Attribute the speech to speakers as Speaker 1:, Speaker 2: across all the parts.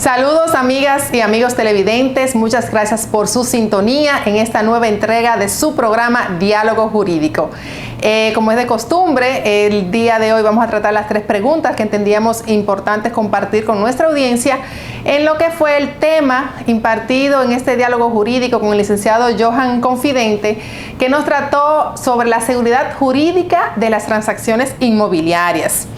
Speaker 1: Saludos amigas y amigos televidentes, muchas gracias por su sintonía en esta nueva entrega de su programa Diálogo Jurídico. Como es de costumbre, el día de hoy vamos a tratar las 3 preguntas que entendíamos importantes compartir con nuestra audiencia en lo que fue el tema impartido en este Diálogo Jurídico con el licenciado Johan Confidente, que nos trató sobre la seguridad jurídica de las transacciones inmobiliarias.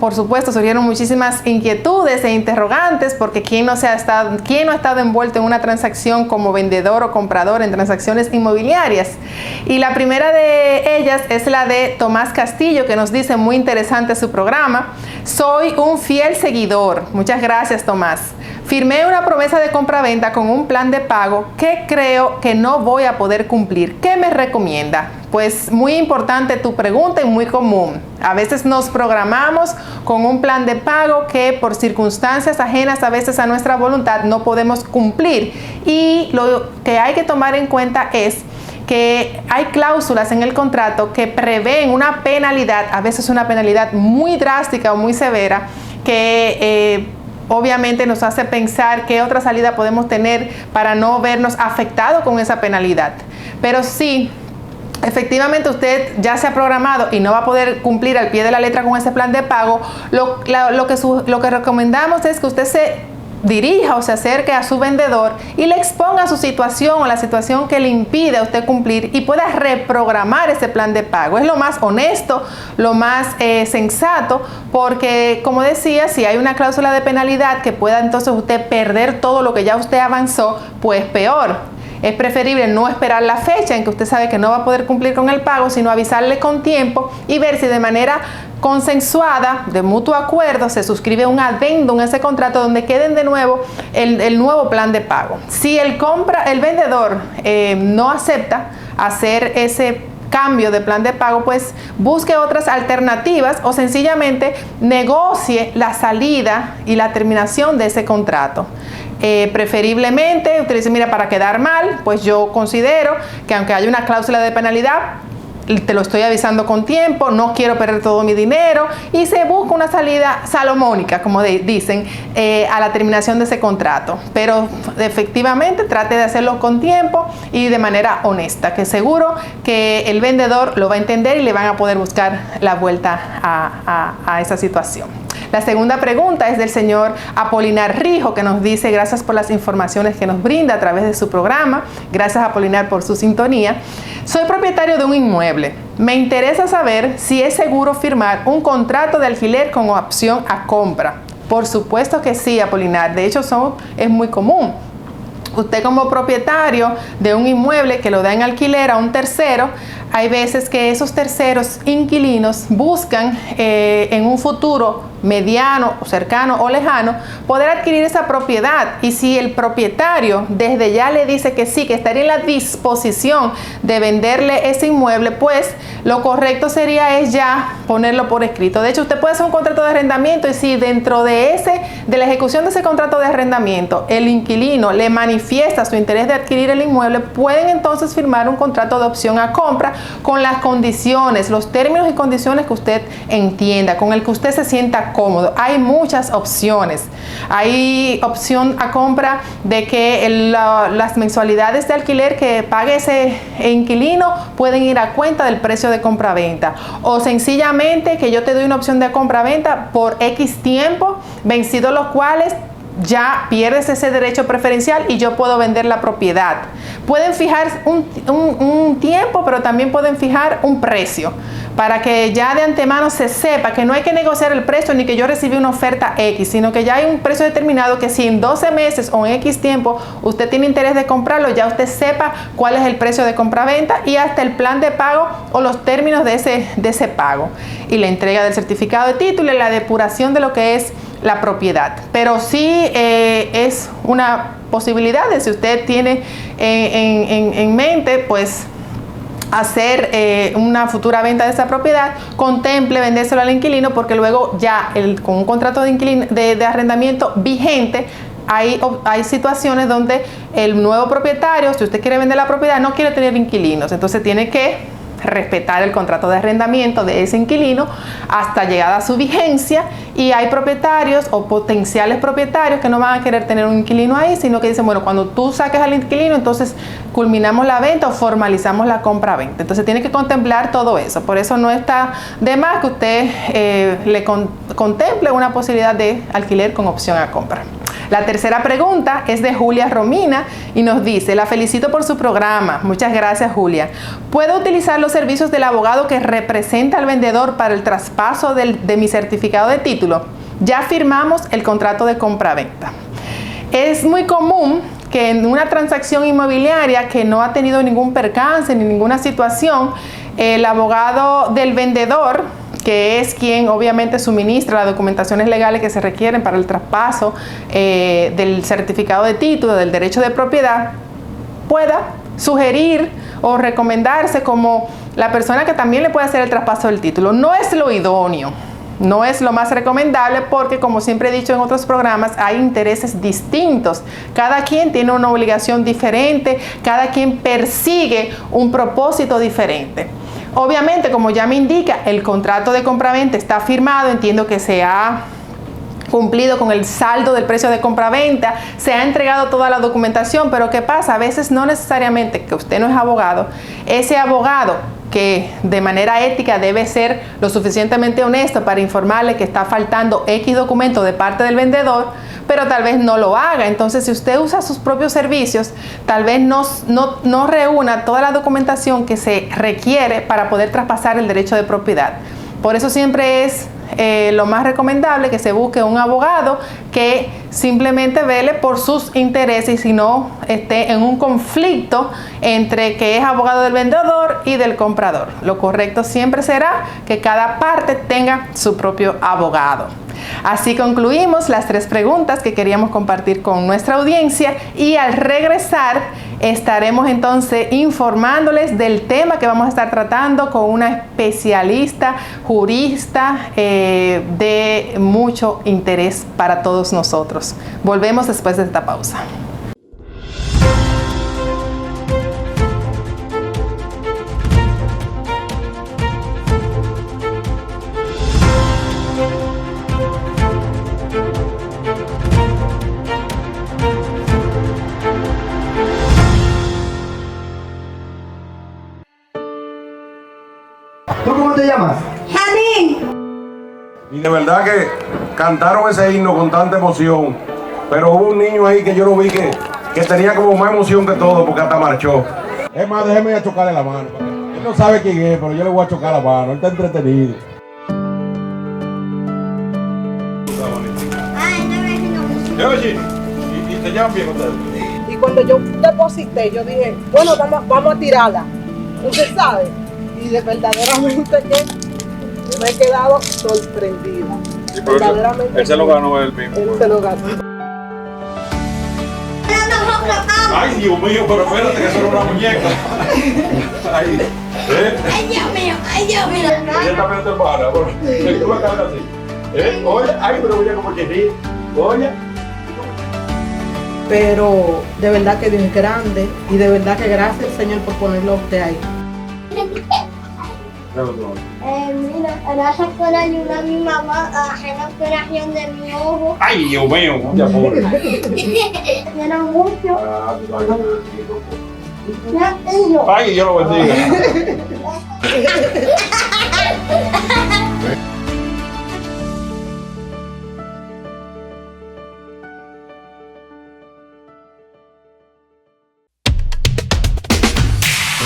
Speaker 1: Por supuesto, surgieron muchísimas inquietudes e interrogantes porque ¿quién no ha estado envuelto en una transacción como vendedor o comprador en transacciones inmobiliarias? Y la primera de ellas es la de Tomás Castillo, que nos dice muy interesante su programa. Soy un fiel seguidor. Muchas gracias, Tomás. Firmé una promesa de compraventa con un plan de pago que creo que no voy a poder cumplir. ¿Qué me recomienda? Pues muy importante tu pregunta y muy común. A veces nos programamos con un plan de pago que por circunstancias ajenas a veces a nuestra voluntad no podemos cumplir. Y lo que hay que tomar en cuenta es que hay cláusulas en el contrato que prevén una penalidad, a veces una penalidad muy drástica o muy severa, que obviamente nos hace pensar qué otra salida podemos tener para no vernos afectados con esa penalidad. Pero sí, efectivamente usted ya se ha programado y no va a poder cumplir al pie de la letra con ese plan de pago, lo que recomendamos es que usted se dirija o se acerque a su vendedor y le exponga su situación o la situación que le impide a usted cumplir y pueda reprogramar ese plan de pago. Es lo más honesto, lo más sensato, porque como decía, si hay una cláusula de penalidad que pueda entonces usted perder todo lo que ya usted avanzó, pues peor. Es preferible no esperar la fecha en que usted sabe que no va a poder cumplir con el pago, sino avisarle con tiempo y ver si de manera consensuada, de mutuo acuerdo, se suscribe un adendum en ese contrato donde queden de nuevo el nuevo plan de pago. Si el vendedor no acepta hacer ese cambio de plan de pago, pues busque otras alternativas o sencillamente negocie la salida y la terminación de ese contrato. Preferiblemente, usted dice, mira, para quedar mal, pues yo considero que aunque haya una cláusula de penalidad, te lo estoy avisando con tiempo, no quiero perder todo mi dinero, y se busca una salida salomónica, como dicen, a la terminación de ese contrato. Pero efectivamente trate de hacerlo con tiempo y de manera honesta, que seguro que el vendedor lo va a entender y le van a poder buscar la vuelta a esa situación. La segunda pregunta es del señor Apolinar Rijo, que nos dice: gracias por las informaciones que nos brinda a través de su programa. Gracias, Apolinar, por su sintonía. Soy propietario de un inmueble. Me interesa saber si es seguro firmar un contrato de alquiler con opción a compra. Por supuesto que sí, Apolinar. De hecho, es muy común. Usted como propietario de un inmueble que lo da en alquiler a un tercero, hay veces que esos terceros inquilinos buscan en un futuro mediano, cercano o lejano poder adquirir esa propiedad, y si el propietario desde ya le dice que sí, que estaría en la disposición de venderle ese inmueble, pues lo correcto sería ya ponerlo por escrito. De hecho, usted puede hacer un contrato de arrendamiento, y si dentro de la ejecución de ese contrato de arrendamiento el inquilino le manifiesta su interés de adquirir el inmueble, pueden entonces firmar un contrato de opción a compra con las condiciones, los términos y condiciones que usted entienda, con el que usted se sienta cómodo. Hay muchas opciones. Hay opción a compra de que las mensualidades de alquiler que pague ese inquilino pueden ir a cuenta del precio de compraventa, o sencillamente que yo te doy una opción de compraventa por X tiempo, vencidos los cuales ya pierdes ese derecho preferencial y yo puedo vender la propiedad. Pueden fijar un tiempo, pero también pueden fijar un precio, para que ya de antemano se sepa que no hay que negociar el precio ni que yo recibí una oferta X, sino que ya hay un precio determinado que si en 12 meses o en X tiempo usted tiene interés de comprarlo, ya usted sepa cuál es el precio de compraventa y hasta el plan de pago o los términos de ese pago, y la entrega del certificado de título y la depuración de lo que es la propiedad. Pero sí es una posibilidad de, si usted tiene en mente pues hacer una futura venta de esa propiedad, contemple vendérselo al inquilino, porque luego ya con un contrato de arrendamiento vigente hay situaciones donde el nuevo propietario, si usted quiere vender la propiedad, no quiere tener inquilinos, entonces tiene que respetar el contrato de arrendamiento de ese inquilino hasta llegada a su vigencia, y hay propietarios o potenciales propietarios que no van a querer tener un inquilino ahí, sino que dicen, bueno, cuando tú saques al inquilino, entonces culminamos la venta o formalizamos la compra-venta. Entonces tiene que contemplar todo eso. Por eso no está de más que usted contemple una posibilidad de alquiler con opción a compra. La tercera pregunta es de Julia Romina y nos dice: la felicito por su programa. Muchas gracias, Julia. ¿Puedo utilizar los servicios del abogado que representa al vendedor para el traspaso de mi certificado de título? Ya firmamos el contrato de compra-venta. Es muy común que en una transacción inmobiliaria que no ha tenido ningún percance ni ninguna situación, el abogado del vendedor, que es quien obviamente suministra las documentaciones legales que se requieren para el traspaso del certificado de título, del derecho de propiedad, pueda sugerir o recomendarse como la persona que también le puede hacer el traspaso del título. No es lo idóneo, no es lo más recomendable, porque, como siempre he dicho en otros programas, hay intereses distintos. Cada quien tiene una obligación diferente, cada quien persigue un propósito diferente. Obviamente, como ya me indica, el contrato de compraventa está firmado, entiendo que se ha cumplido con el saldo del precio de compraventa, se ha entregado toda la documentación, pero ¿qué pasa? A veces no necesariamente, que usted no es abogado, ese abogado que de manera ética debe ser lo suficientemente honesto para informarle que está faltando X documento de parte del vendedor, pero tal vez no lo haga. Entonces, si usted usa sus propios servicios, tal vez no reúna toda la documentación que se requiere para poder traspasar el derecho de propiedad. Por eso siempre es lo más recomendable que se busque un abogado que simplemente vele por sus intereses y no esté en un conflicto entre que es abogado del vendedor y del comprador. Lo correcto siempre será que cada parte tenga su propio abogado. Así concluimos las 3 preguntas que queríamos compartir con nuestra audiencia, y al regresar estaremos entonces informándoles del tema que vamos a estar tratando con una especialista jurista de mucho interés para todos nosotros. Volvemos después de esta pausa.
Speaker 2: ¿Tú cómo te llamas?
Speaker 3: Janín.
Speaker 4: Y de verdad que cantaron ese himno con tanta emoción, pero hubo un niño ahí que yo lo vi que tenía como más emoción que todo, porque hasta marchó. Es más, déjeme ir a chocarle la mano. Él no sabe quién es, pero yo le voy a chocar la mano. Él está entretenido. Oye, ¿y te llaman bien ustedes?
Speaker 5: Y cuando yo deposité, yo dije, bueno, vamos a tirarla. Usted sabe. Y de verdaderamente que me he quedado sorprendida. Verdaderamente.
Speaker 4: Él se lo ganó él mismo.
Speaker 5: Él se lo ganó.
Speaker 4: Ay, Dios mío, pero espérate, que eso era una muñeca. Ay,
Speaker 3: Ay, Dios mío, ay, Dios mío.
Speaker 4: ella también te para, porque tú me acabas así. Oye, ay, pero mira como que ríe. Oye.
Speaker 5: Pero de verdad que Dios es grande y de verdad que gracias, Señor, por ponerlo a usted ahí.
Speaker 3: Mira, gracias por ayudar a mi mamá a hacer la operación de mi ojo.
Speaker 4: Ay, Dios mío, ya pobre.
Speaker 3: Quiero mucho.
Speaker 4: Ah, tú sabes que
Speaker 3: Ya, y yo.
Speaker 4: ay, Dios lo bendiga.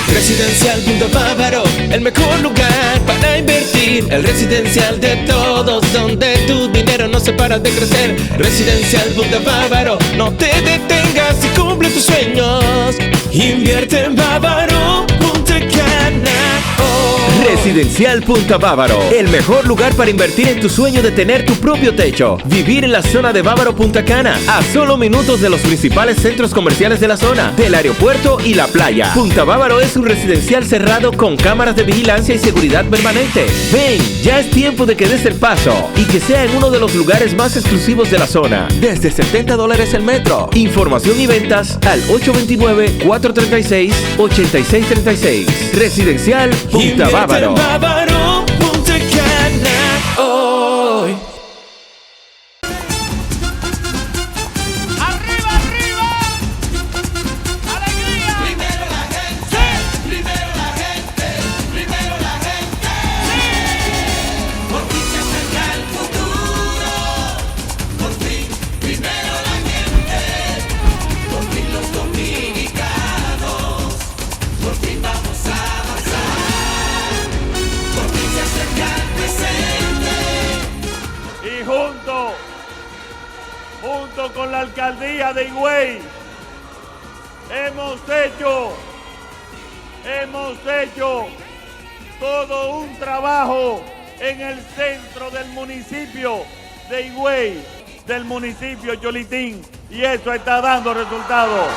Speaker 6: Residencial Punto Bávaro, el mejor lugar para invertir. El residencial de todos, donde tu dinero no se para de crecer. Residencial Punto Bávaro, no te detengas y cumple tus sueños. Invierte en Bávaro, Punta Cana. Residencial Punta Bávaro, el mejor lugar para invertir en tu sueño de tener tu propio techo. Vivir en la zona de Bávaro Punta Cana, a solo minutos de los principales centros comerciales de la zona, del aeropuerto y la playa. Punta Bávaro es un residencial cerrado con cámaras de vigilancia y seguridad permanente. Ven, ya es tiempo de que des el paso y que sea en uno de los lugares más exclusivos de la zona. Desde $70 el metro. Información y ventas al 829-436-8636. Residencial Punta Bávaro.
Speaker 2: Punta Cana hoy.
Speaker 7: ¡Arriba, arriba! ¡Alegría! Primero la gente, sí. Primero la gente, primero la gente. Sí. Por fin se acerca el futuro. Por fin, primero la gente. Por fin los dominicanos. Por fin vamos a avanzar. Por fin se acerca el presente.
Speaker 8: Y junto con la alcaldía de Higüey hemos hecho todo un trabajo en el centro del municipio de Higüey, del municipio Cholitín, y eso está dando resultados.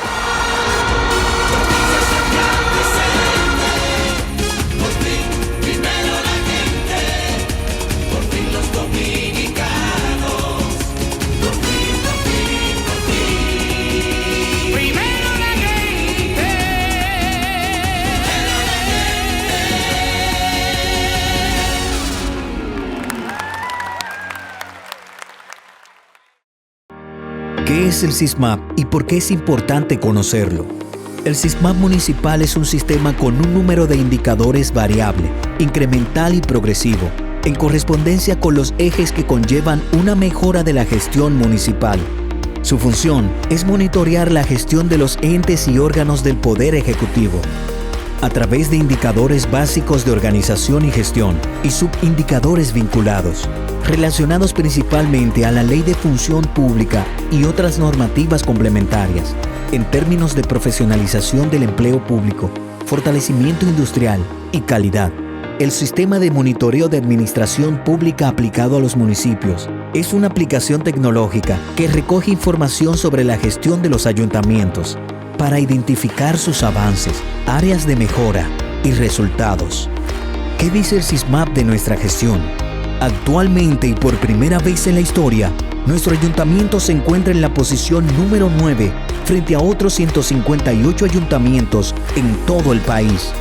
Speaker 9: ¿Qué es el SISMAP y por qué es importante conocerlo? El SISMAP municipal es un sistema con un número de indicadores variable, incremental y progresivo, en correspondencia con los ejes que conllevan una mejora de la gestión municipal. Su función es monitorear la gestión de los entes y órganos del Poder Ejecutivo, a través de indicadores básicos de organización y gestión y subindicadores vinculados, relacionados principalmente a la Ley de Función Pública y otras normativas complementarias, en términos de profesionalización del empleo público, fortalecimiento industrial y calidad. El sistema de monitoreo de administración pública aplicado a los municipios es una aplicación tecnológica que recoge información sobre la gestión de los ayuntamientos para identificar sus avances, áreas de mejora y resultados. ¿Qué dice el SISMAP de nuestra gestión? Actualmente y por primera vez en la historia, nuestro ayuntamiento se encuentra en la posición número 9 frente a otros 158 ayuntamientos en todo el país,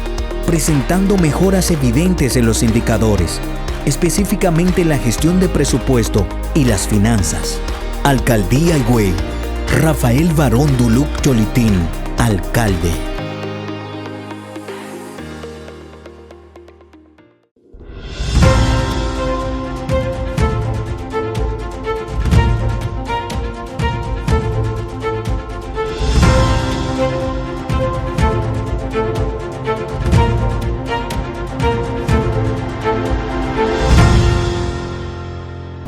Speaker 9: presentando mejoras evidentes en los indicadores, específicamente en la gestión de presupuesto y las finanzas. Alcaldía Higüey. Rafael Barón Duluc Cholitín, alcalde.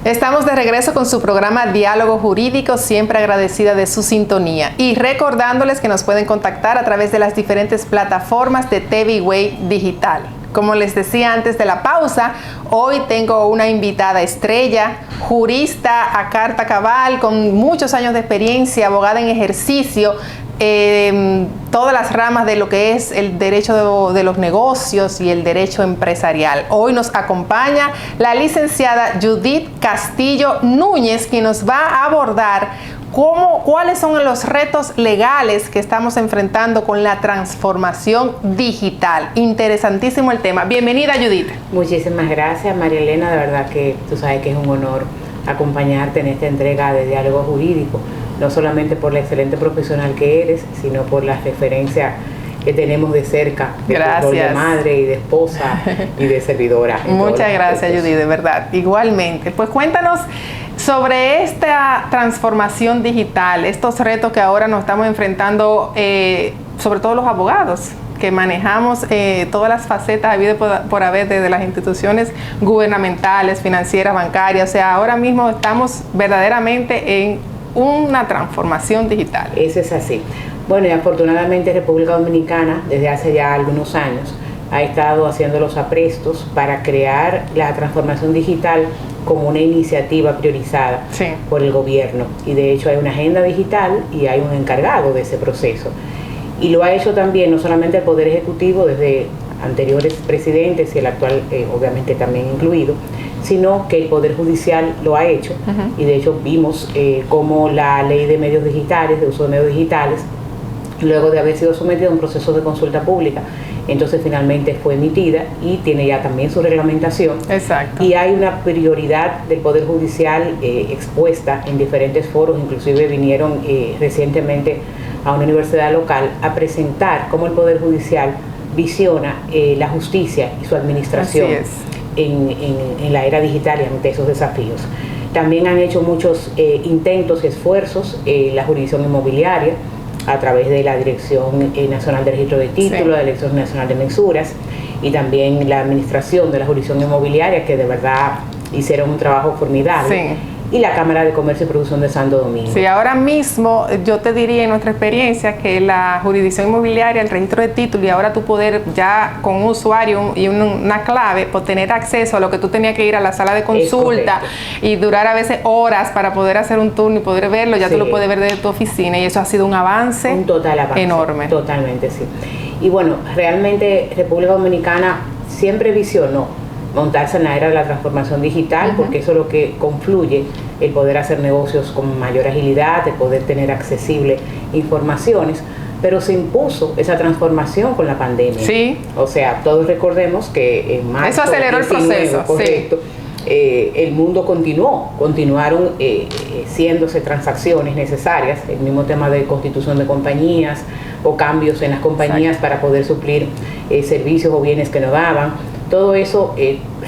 Speaker 1: Estamos de regreso con su programa Diálogo Jurídico, siempre agradecida de su sintonía y recordándoles que nos pueden contactar a través de las diferentes plataformas de TV Higüey Digital. Como les decía antes de la pausa, hoy tengo una invitada estrella, jurista a carta cabal, con muchos años de experiencia, abogada en ejercicio, todas las ramas de lo que es el derecho de los negocios y el derecho empresarial. Hoy nos acompaña la licenciada Judith Castillo Núñez, quien nos va a abordar cuáles son los retos legales que estamos enfrentando con la transformación digital. Interesantísimo el tema. Bienvenida, Judith.
Speaker 10: Muchísimas gracias, María Elena. De verdad que tú sabes que es un honor acompañarte en esta entrega de Diálogo Jurídico, no solamente por la excelente profesional que eres, sino por la referencia que tenemos de cerca, de tu rol de madre y de esposa y de servidora.
Speaker 1: Muchas gracias, Judith, de verdad. Igualmente. Pues cuéntanos sobre esta transformación digital, estos retos que ahora nos estamos enfrentando, sobre todo los abogados, que manejamos todas las facetas habidas por haber desde las instituciones gubernamentales, financieras, bancarias. O sea, ahora mismo estamos verdaderamente en una transformación digital.
Speaker 10: Eso es así. Bueno, y afortunadamente República Dominicana, desde hace ya algunos años, ha estado haciendo los aprestos para crear la transformación digital como una iniciativa priorizada por el gobierno. Y de hecho hay una agenda digital y hay un encargado de ese proceso. Y lo ha hecho también no solamente el Poder Ejecutivo desde anteriores presidentes y el actual obviamente también incluido, sino que el Poder Judicial lo ha hecho. Y de hecho vimos cómo la ley de medios digitales, de uso de medios digitales, luego de haber sido sometida a un proceso de consulta pública, entonces finalmente fue emitida y tiene ya también su reglamentación.
Speaker 1: Exacto.
Speaker 10: Y hay una prioridad del Poder Judicial expuesta en diferentes foros, inclusive vinieron recientemente a una universidad local a presentar cómo el Poder Judicial visiona la justicia y su administración en la era digital y ante esos desafíos. También han hecho muchos intentos y esfuerzos la jurisdicción inmobiliaria a través de la Dirección Nacional de Registro de Títulos, la Dirección Nacional de Mensuras y también la administración de la jurisdicción inmobiliaria, que de verdad hicieron un trabajo formidable. Y la Cámara de Comercio y Producción de Santo Domingo.
Speaker 1: Sí, ahora mismo yo te diría en nuestra experiencia que la jurisdicción inmobiliaria, el registro de títulos y ahora tu poder ya con un usuario y una clave, por tener acceso a lo que tú tenías que ir a la sala de consulta y durar a veces horas para poder hacer un turno y poder verlo, ya tú lo puedes ver desde tu oficina y eso ha sido un avance, enorme.
Speaker 10: Totalmente, sí. Y bueno, realmente República Dominicana siempre visionó montarse en la era de la transformación digital, porque eso es lo que confluye el poder hacer negocios con mayor agilidad, el poder tener accesible informaciones, pero se impuso esa transformación con la pandemia. O sea, todos recordemos que en marzo,
Speaker 1: eso aceleró el proceso.
Speaker 10: Correcto. El mundo continuaron siéndose transacciones necesarias, el mismo tema de constitución de compañías o cambios en las compañías para poder suplir servicios o bienes que no daban. Todo eso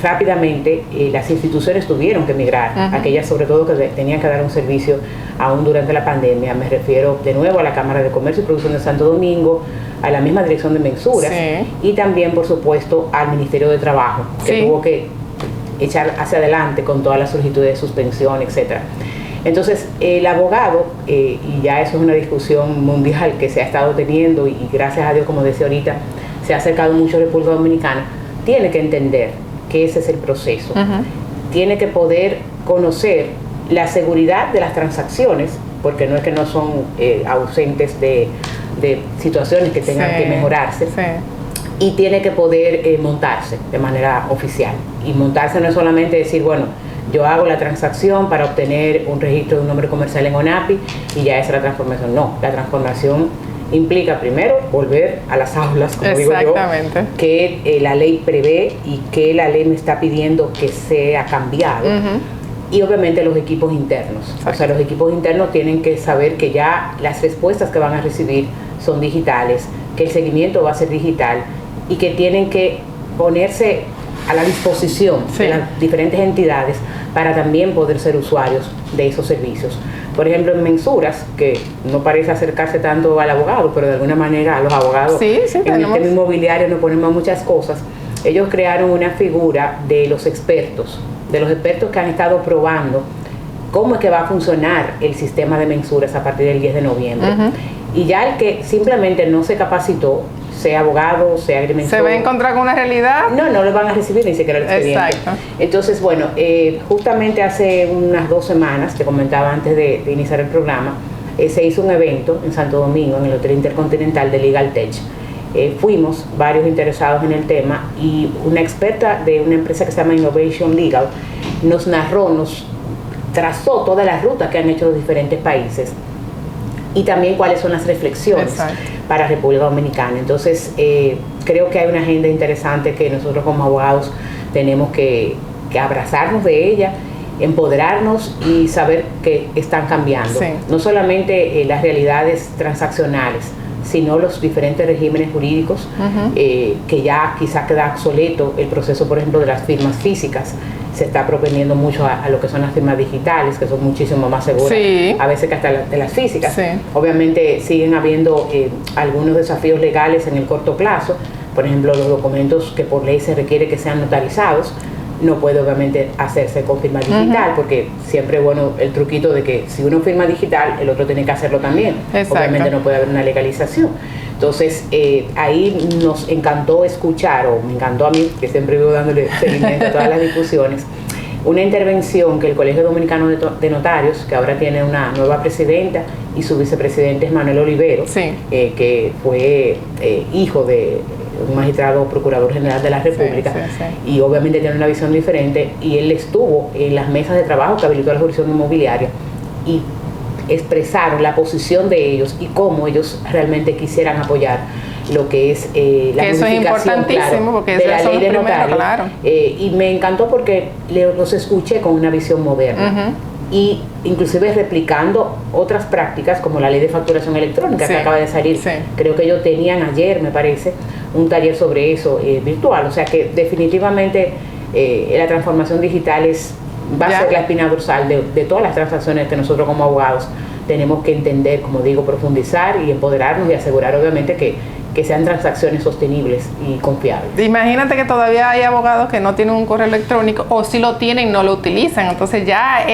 Speaker 10: rápidamente las instituciones tuvieron que migrar, aquellas sobre todo que tenían que dar un servicio aún durante la pandemia. Me refiero de nuevo a la Cámara de Comercio y Producción de Santo Domingo, a la misma Dirección de Mensuras y también, por supuesto, al Ministerio de Trabajo, que tuvo que echar hacia adelante con todas las solicitudes de suspensión, etcétera. Entonces, el abogado, y ya eso es una discusión mundial que se ha estado teniendo y gracias a Dios, como decía ahorita, se ha acercado mucho a la República Dominicana, tiene que entender que ese es el proceso. Tiene que poder conocer la seguridad de las transacciones, porque no es que no son ausentes de situaciones que tengan que mejorarse. Y tiene que poder montarse de manera oficial. Y montarse no es solamente decir, bueno, yo hago la transacción para obtener un registro de un nombre comercial en ONAPI y ya esa es la transformación. No, la transformación implica primero volver a las aulas, como digo yo, que la ley prevé y que la ley me está pidiendo que sea cambiado. Y obviamente los equipos internos. O sea, los equipos internos tienen que saber que ya las respuestas que van a recibir son digitales, que el seguimiento va a ser digital y que tienen que ponerse a la disposición de las diferentes entidades para también poder ser usuarios de esos servicios. Por ejemplo, en Mensuras, que no parece acercarse tanto al abogado, pero de alguna manera a los abogados en el tema inmobiliario nos ponemos muchas cosas. Ellos crearon una figura de los expertos que han estado probando cómo es que va a funcionar el sistema de Mensuras a partir del 10 de noviembre. Y ya el que simplemente no se capacitó, sea abogado, sea agrimensor,
Speaker 1: ¿se va a encontrar con una realidad?
Speaker 10: No lo van a recibir ni siquiera el expediente. Entonces, bueno, justamente hace unas 2 semanas, te comentaba antes de iniciar el programa, se hizo un evento en Santo Domingo, en el Hotel Intercontinental de Legal Tech. Fuimos varios interesados en el tema y una experta de una empresa que se llama Innovation Legal nos narró, nos trazó todas las rutas que han hecho los diferentes países y también cuáles son las reflexiones para República Dominicana. Entonces, creo que hay una agenda interesante que nosotros como abogados tenemos que abrazarnos de ella, empoderarnos y saber que están cambiando. No solamente las realidades transaccionales, sino los diferentes regímenes jurídicos, que ya quizás queda obsoleto el proceso, por ejemplo, de las firmas físicas. Se está propendiendo mucho a lo que son las firmas digitales, que son muchísimo más seguras, a veces que hasta de las físicas. Obviamente siguen habiendo algunos desafíos legales en el corto plazo, por ejemplo, los documentos que por ley se requiere que sean notarizados, no puede obviamente hacerse con firma digital, porque siempre es bueno el truquito de que si uno firma digital, el otro tiene que hacerlo también. Obviamente no puede haber una legalización. Entonces, ahí nos encantó escuchar, o me encantó a mí, que siempre vivo dándole seguimiento a todas las discusiones, una intervención que el Colegio Dominicano de Notarios, que ahora tiene una nueva presidenta, y su vicepresidente es Manuel Olivero, que fue hijo de un magistrado procurador general de la República, y obviamente tiene una visión diferente, y él estuvo en las mesas de trabajo que habilitó la jurisdicción inmobiliaria, y expresaron la posición de ellos y cómo ellos realmente quisieran apoyar lo que es la
Speaker 1: eso es importantísimo, porque
Speaker 10: de la ley de notarios,
Speaker 1: claro.
Speaker 10: Y me encantó porque los escuché con una visión moderna, y inclusive replicando otras prácticas como la ley de facturación electrónica que acaba de salir. Creo que ellos tenían ayer, me parece, un taller sobre eso virtual, o sea que definitivamente la transformación digital va a ser la espina dorsal de todas las transacciones que nosotros como abogados tenemos que entender, como digo, profundizar y empoderarnos y asegurar obviamente que sean transacciones sostenibles y confiables.
Speaker 1: Imagínate que todavía hay abogados que no tienen un correo electrónico, o si lo tienen no lo utilizan, entonces ya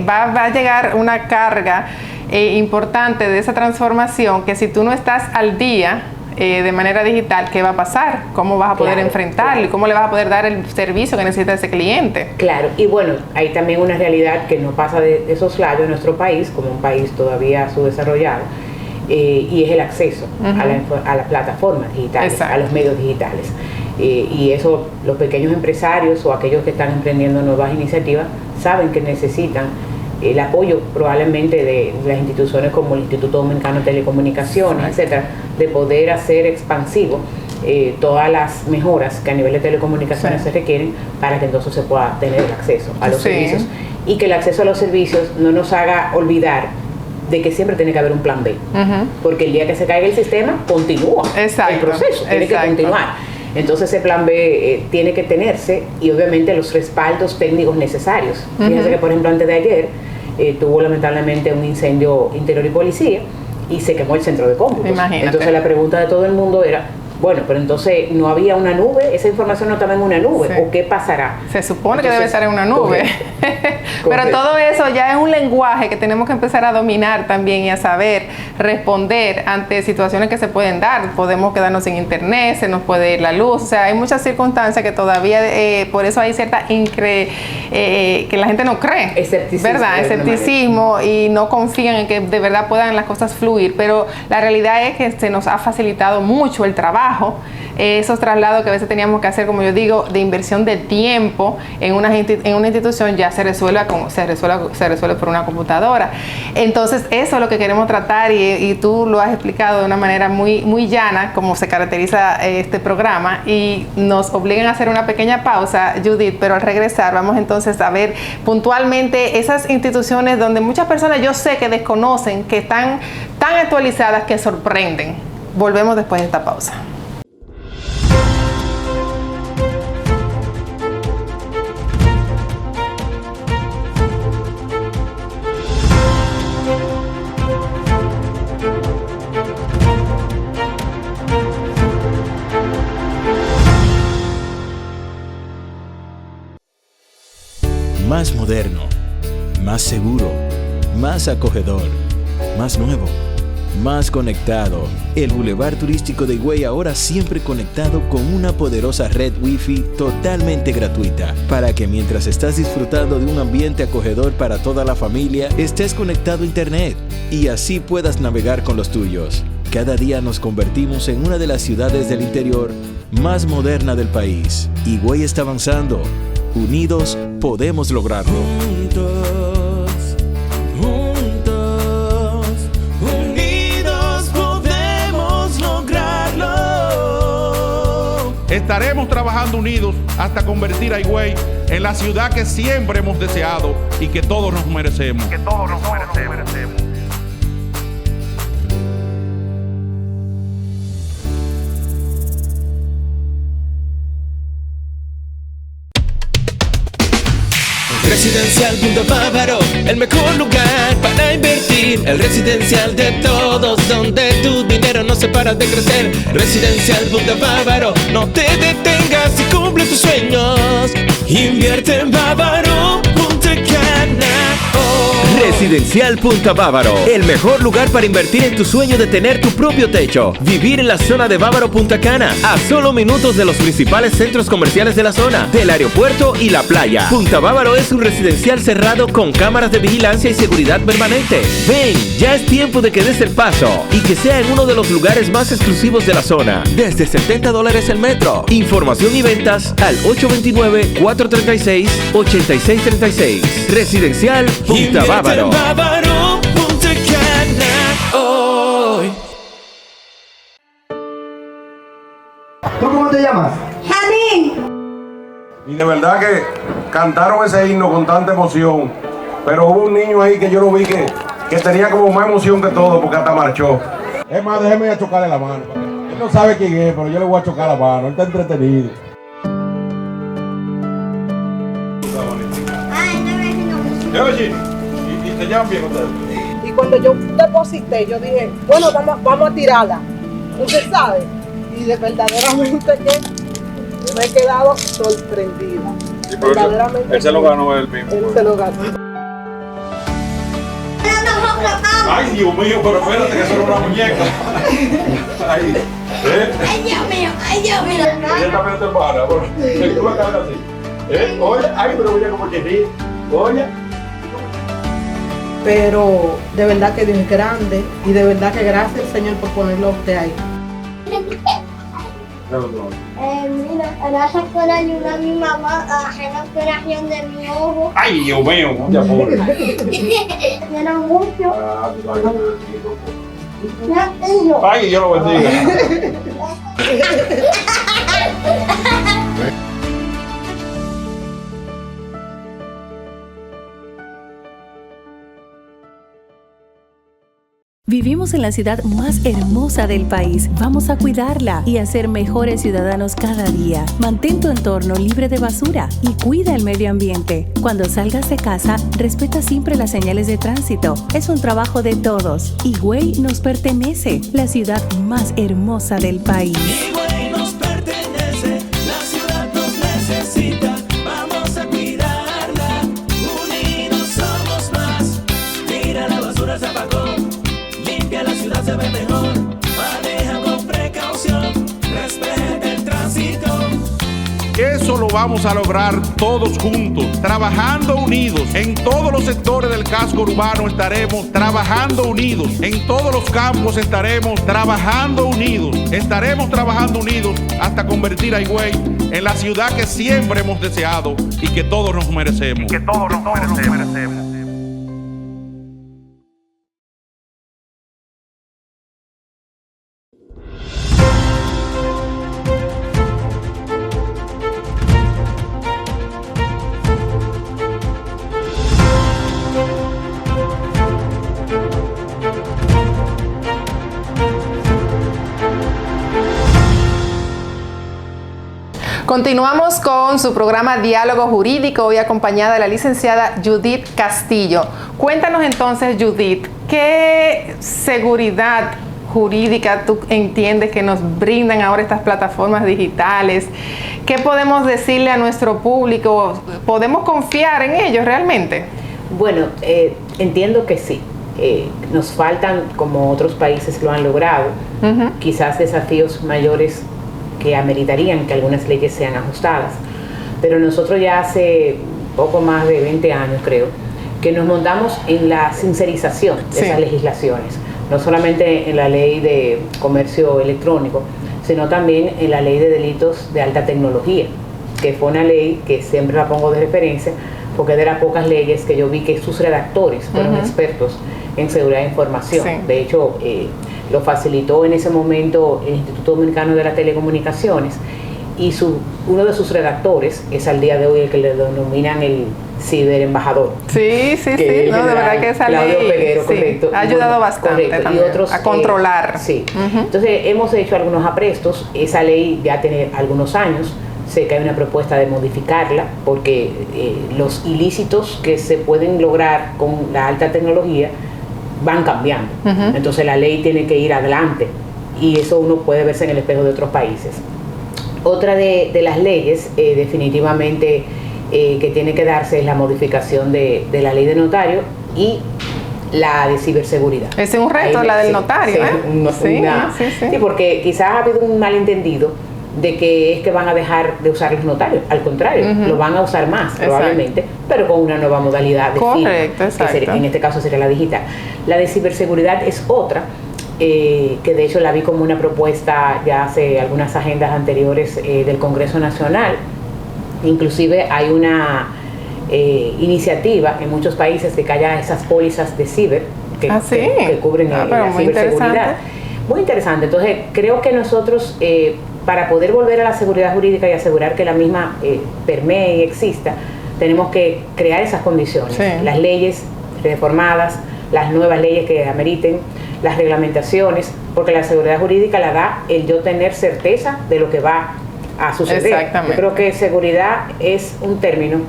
Speaker 1: va a llegar una carga importante de esa transformación, que si tú no estás al día de manera digital, ¿qué va a pasar? ¿Cómo vas a poder enfrentarlo? ¿Y cómo le vas a poder dar el servicio que necesita ese cliente?
Speaker 10: Claro, y bueno, hay también una realidad que no pasa de soslayo en nuestro país, como un país todavía subdesarrollado, y es el acceso a las plataformas digitales, a los medios digitales. Y eso los pequeños empresarios o aquellos que están emprendiendo nuevas iniciativas saben que necesitan el apoyo probablemente de las instituciones como el Instituto Dominicano de Telecomunicaciones, etcétera, de poder hacer expansivo todas las mejoras que a nivel de telecomunicaciones se requieren para que entonces se pueda tener el acceso a los servicios, y que el acceso a los servicios no nos haga olvidar de que siempre tiene que haber un plan B, porque el día que se caiga el sistema continúa el proceso, tiene que continuar. Entonces ese plan B tiene que tenerse, y obviamente los respaldos técnicos necesarios. Fíjense que por ejemplo antes de ayer tuvo lamentablemente un incendio Interior y Policía y se quemó el centro de cómputos. Entonces la pregunta de todo el mundo era, bueno, pero entonces no había una nube, esa información no estaba en una nube, ¿o qué pasará?
Speaker 1: Se supone que debe estar en una nube. Pero todo eso ya es un lenguaje que tenemos que empezar a dominar también y a saber responder ante situaciones que se pueden dar. Podemos quedarnos sin internet, se nos puede ir la luz, o sea, hay muchas circunstancias que todavía, por eso hay cierta que la gente no cree, ¿verdad? Escepticismo, y no confían en que de verdad puedan las cosas fluir, pero la realidad es que se nos ha facilitado mucho el trabajo, esos traslados que a veces teníamos que hacer, como yo digo, de inversión de tiempo en una institución, ya se resuelve por una computadora. Entonces eso es lo que queremos tratar, y tú lo has explicado de una manera muy, muy llana, como se caracteriza este programa, y nos obligan a hacer una pequeña pausa, Judith, pero al regresar vamos entonces a ver puntualmente esas instituciones donde muchas personas yo sé que desconocen, que están tan actualizadas que sorprenden. Volvemos después de esta pausa.
Speaker 9: Más moderno, más seguro, más acogedor, más nuevo, más conectado. El Boulevard Turístico de Higüey ahora siempre conectado con una poderosa red Wi-Fi totalmente gratuita, para que mientras estás disfrutando de un ambiente acogedor para toda la familia, estés conectado a internet y así puedas navegar con los tuyos. Cada día nos convertimos en una de las ciudades del interior más moderna del país. Higüey está avanzando. Unidos podemos lograrlo.
Speaker 7: Unidos podemos lograrlo.
Speaker 11: Estaremos trabajando unidos hasta convertir a Higüey en la ciudad que siempre hemos deseado y que todos nos merecemos.
Speaker 6: Residencial Punto Bávaro, el mejor lugar para invertir. El residencial de todos, donde tu dinero no se para de crecer. Residencial Punto Bávaro, no te detengas y cumple tus sueños. Invierte en Bávaro Punta Cana hoy. Residencial Punta Bávaro, el mejor lugar para invertir en tu sueño de tener tu propio techo. Vivir en la zona de Bávaro Punta Cana, a solo minutos de los principales centros comerciales de la zona, del aeropuerto y la playa. Punta Bávaro es un residencial cerrado con cámaras de vigilancia y seguridad permanente. Ven, ya es tiempo de que des el paso y que sea en uno de los lugares más exclusivos de la zona. Desde $70 el metro. Información y ventas al 829-436-8636. Residencial Punta Bávaro.
Speaker 2: Bávaro, Punta Cana, hoy.
Speaker 12: ¿Tú cómo te llamas?
Speaker 3: Jamín.
Speaker 4: Y de verdad que cantaron ese himno con tanta emoción, pero hubo un niño ahí que yo lo vi que tenía como más emoción que todo porque hasta marchó. Es más, déjeme a chocarle la mano. Él no sabe quién es, pero yo le voy a chocar la mano. Él está entretenido. Oye, ¿y te llaman bien ustedes?
Speaker 5: Y cuando yo deposité, yo dije, bueno, vamos a tirarla. Usted sabe. Y de verdaderamente que me he quedado sorprendida. Verdaderamente.
Speaker 11: Él se lo ganó él mismo.
Speaker 5: Él se lo ganó.
Speaker 4: Ay, Dios mío, pero espérate que eso era una muñeca. Ay,
Speaker 3: Ay, Dios mío, ay, Dios mío.
Speaker 4: ella también te hermana, bueno, tú la cabeza así. Oye, ay, pero mira como que ríe. Oye.
Speaker 5: Pero de verdad que Dios es grande y de verdad que gracias Señor por ponerlo a usted ahí.
Speaker 3: Mira, gracias por ayudar a mi mamá a hacer la operación de mi ojo.
Speaker 4: Ay, Dios mío, ya pobre.
Speaker 3: Quiero mucho.
Speaker 4: Ah, tú sabes que
Speaker 3: Ya tengo.
Speaker 4: ay, Dios lo bendiga.
Speaker 13: Vivimos en la ciudad más hermosa del país. Vamos a cuidarla y a ser mejores ciudadanos cada día. Mantén tu entorno libre de basura y cuida el medio ambiente. Cuando salgas de casa, respeta siempre las señales de tránsito. Es un trabajo de todos. Higüey nos pertenece, la ciudad más hermosa del país.
Speaker 2: Higüey nos pertenece, la ciudad nos necesita. Vamos a cuidarla, unidos somos más. Tira la basura al zapacón, limpia la ciudad, se ve mejor. Maneja con precaución, respeta el tránsito.
Speaker 11: Eso lo vamos a lograr todos juntos, trabajando unidos. En todos los sectores del casco urbano estaremos trabajando unidos. En todos los campos estaremos trabajando unidos. Estaremos trabajando unidos hasta convertir a Higüey en la ciudad que siempre hemos deseado y que todos nos merecemos.
Speaker 1: Continuamos con su programa Diálogo Jurídico, hoy acompañada de la licenciada Judith Castillo. Cuéntanos entonces, Judith, ¿qué seguridad jurídica tú entiendes que nos brindan ahora estas plataformas digitales? ¿Qué podemos decirle a nuestro público? ¿Podemos confiar en ellos realmente?
Speaker 10: Bueno, entiendo que sí. Nos faltan, como otros países lo han logrado, quizás desafíos mayores que ameritarían que algunas leyes sean ajustadas. Pero nosotros ya hace poco más de 20 años, creo, que nos montamos en la sincerización de esas legislaciones. No solamente en la ley de comercio electrónico, sino también en la ley de delitos de alta tecnología, que fue una ley que siempre la pongo de referencia, porque es de las pocas leyes que yo vi que sus redactores fueron expertos en seguridad de información. Sí. De hecho, lo facilitó en ese momento el Instituto Dominicano de las Telecomunicaciones, y uno de sus redactores es al día de hoy el que le denominan el ciberembajador.
Speaker 1: Sí, no, de verdad que esa ley
Speaker 10: Peguero, correcto,
Speaker 1: ha ayudado bastante también,
Speaker 10: y otros,
Speaker 1: a controlar.
Speaker 10: Sí. Entonces hemos hecho algunos aprestos. Esa ley ya tiene algunos años. Sé que hay una propuesta de modificarla porque los ilícitos que se pueden lograr con la alta tecnología van cambiando. Entonces la ley tiene que ir adelante, y eso uno puede verse en el espejo de otros países. Otra de las leyes definitivamente que tiene que darse es la modificación de la ley de notario y la de ciberseguridad.
Speaker 1: Ese es un reto, la del notario,
Speaker 10: Sí, porque quizás ha habido un malentendido de que es que van a dejar de usar los notarios. Al contrario, lo van a usar más probablemente, pero con una nueva modalidad de firma, que en este caso sería la digital. La de ciberseguridad es otra, que de hecho la vi como una propuesta ya hace algunas agendas anteriores del Congreso Nacional. Inclusive hay una iniciativa en muchos países de que haya esas pólizas de ciber que cubren la ciberseguridad. Muy interesante. Entonces creo que nosotros para poder volver a la seguridad jurídica y asegurar que la misma permee y exista, tenemos que crear esas condiciones, las leyes reformadas, las nuevas leyes que ameriten, las reglamentaciones, porque la seguridad jurídica la da el yo tener certeza de lo que va a suceder. Yo creo que seguridad es un término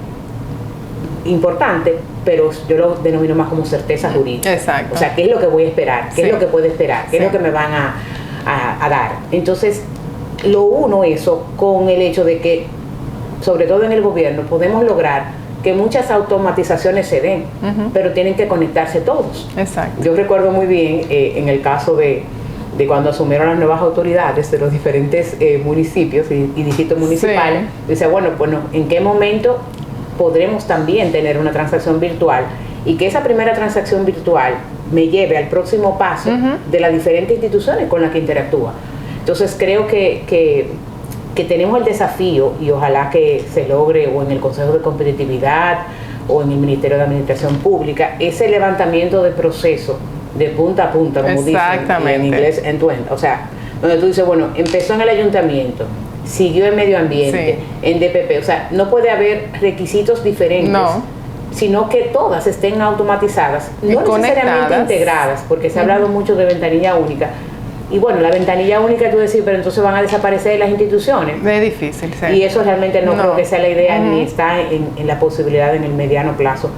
Speaker 10: importante, pero yo lo denomino más como certeza jurídica. O sea, ¿qué es lo que voy a esperar? ¿Qué es lo que puedo esperar? ¿Qué es lo que me van a dar? Entonces, lo uno eso con el hecho de que, sobre todo en el gobierno, podemos lograr que muchas automatizaciones se den, pero tienen que conectarse todos. Yo recuerdo muy bien en el caso de cuando asumieron las nuevas autoridades de los diferentes municipios y distritos municipales, dice, bueno, ¿en qué momento podremos también tener una transacción virtual? Y que esa primera transacción virtual me lleve al próximo paso de las diferentes instituciones con las que interactúa. Entonces creo que tenemos el desafío, y ojalá que se logre o en el Consejo de Competitividad o en el Ministerio de Administración Pública, ese levantamiento de proceso de punta a punta, como dicen en inglés, end-to-end. O sea, donde tú dices, bueno, empezó en el ayuntamiento, siguió en medio ambiente, en DPP, o sea, no puede haber requisitos diferentes, sino que todas estén automatizadas, no necesariamente integradas, porque se ha hablado mucho de ventanilla única. Y bueno, la ventanilla única, tú decís, pero entonces van a desaparecer las instituciones.
Speaker 1: Es difícil,
Speaker 10: Y eso realmente no creo que sea la idea, ni está en la posibilidad en el mediano plazo,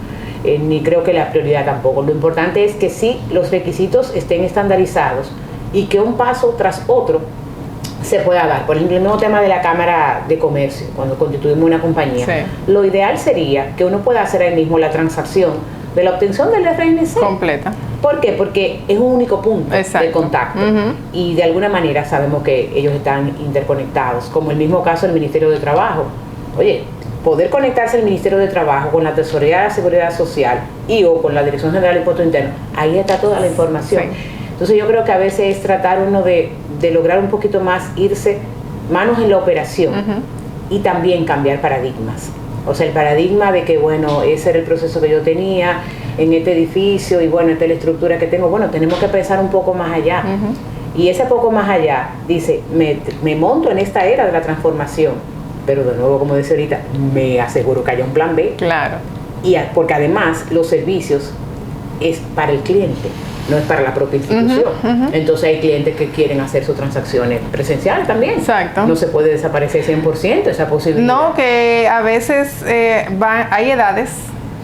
Speaker 10: ni creo que la prioridad tampoco. Lo importante es que sí los requisitos estén estandarizados y que un paso tras otro se pueda dar. Por ejemplo, el mismo tema de la Cámara de Comercio, cuando constituimos una compañía, lo ideal sería que uno pueda hacer ahí mismo la transacción de la obtención del RNC completa. ¿Por qué? Porque es un único punto de contacto y de alguna manera sabemos que ellos están interconectados, como el mismo caso del Ministerio de Trabajo. Oye, poder conectarse el Ministerio de Trabajo con la Tesorería de la Seguridad Social y o con la Dirección General de Impuestos Internos, ahí está toda la información. Entonces yo creo que a veces es tratar uno de lograr un poquito más irse manos en la operación y también cambiar paradigmas. O sea, el paradigma de que, bueno, ese era el proceso que yo tenía en este edificio y, bueno, esta es la estructura que tengo. Bueno, tenemos que pensar un poco más allá. Y ese poco más allá dice, me monto en esta era de la transformación, pero de nuevo, como decía ahorita, me aseguro que haya un plan B. Y porque además los servicios es para el cliente, no es para la propia institución. Entonces hay clientes que quieren hacer sus transacciones presenciales también. No se puede desaparecer 100% esa posibilidad.
Speaker 1: No, que a veces hay edades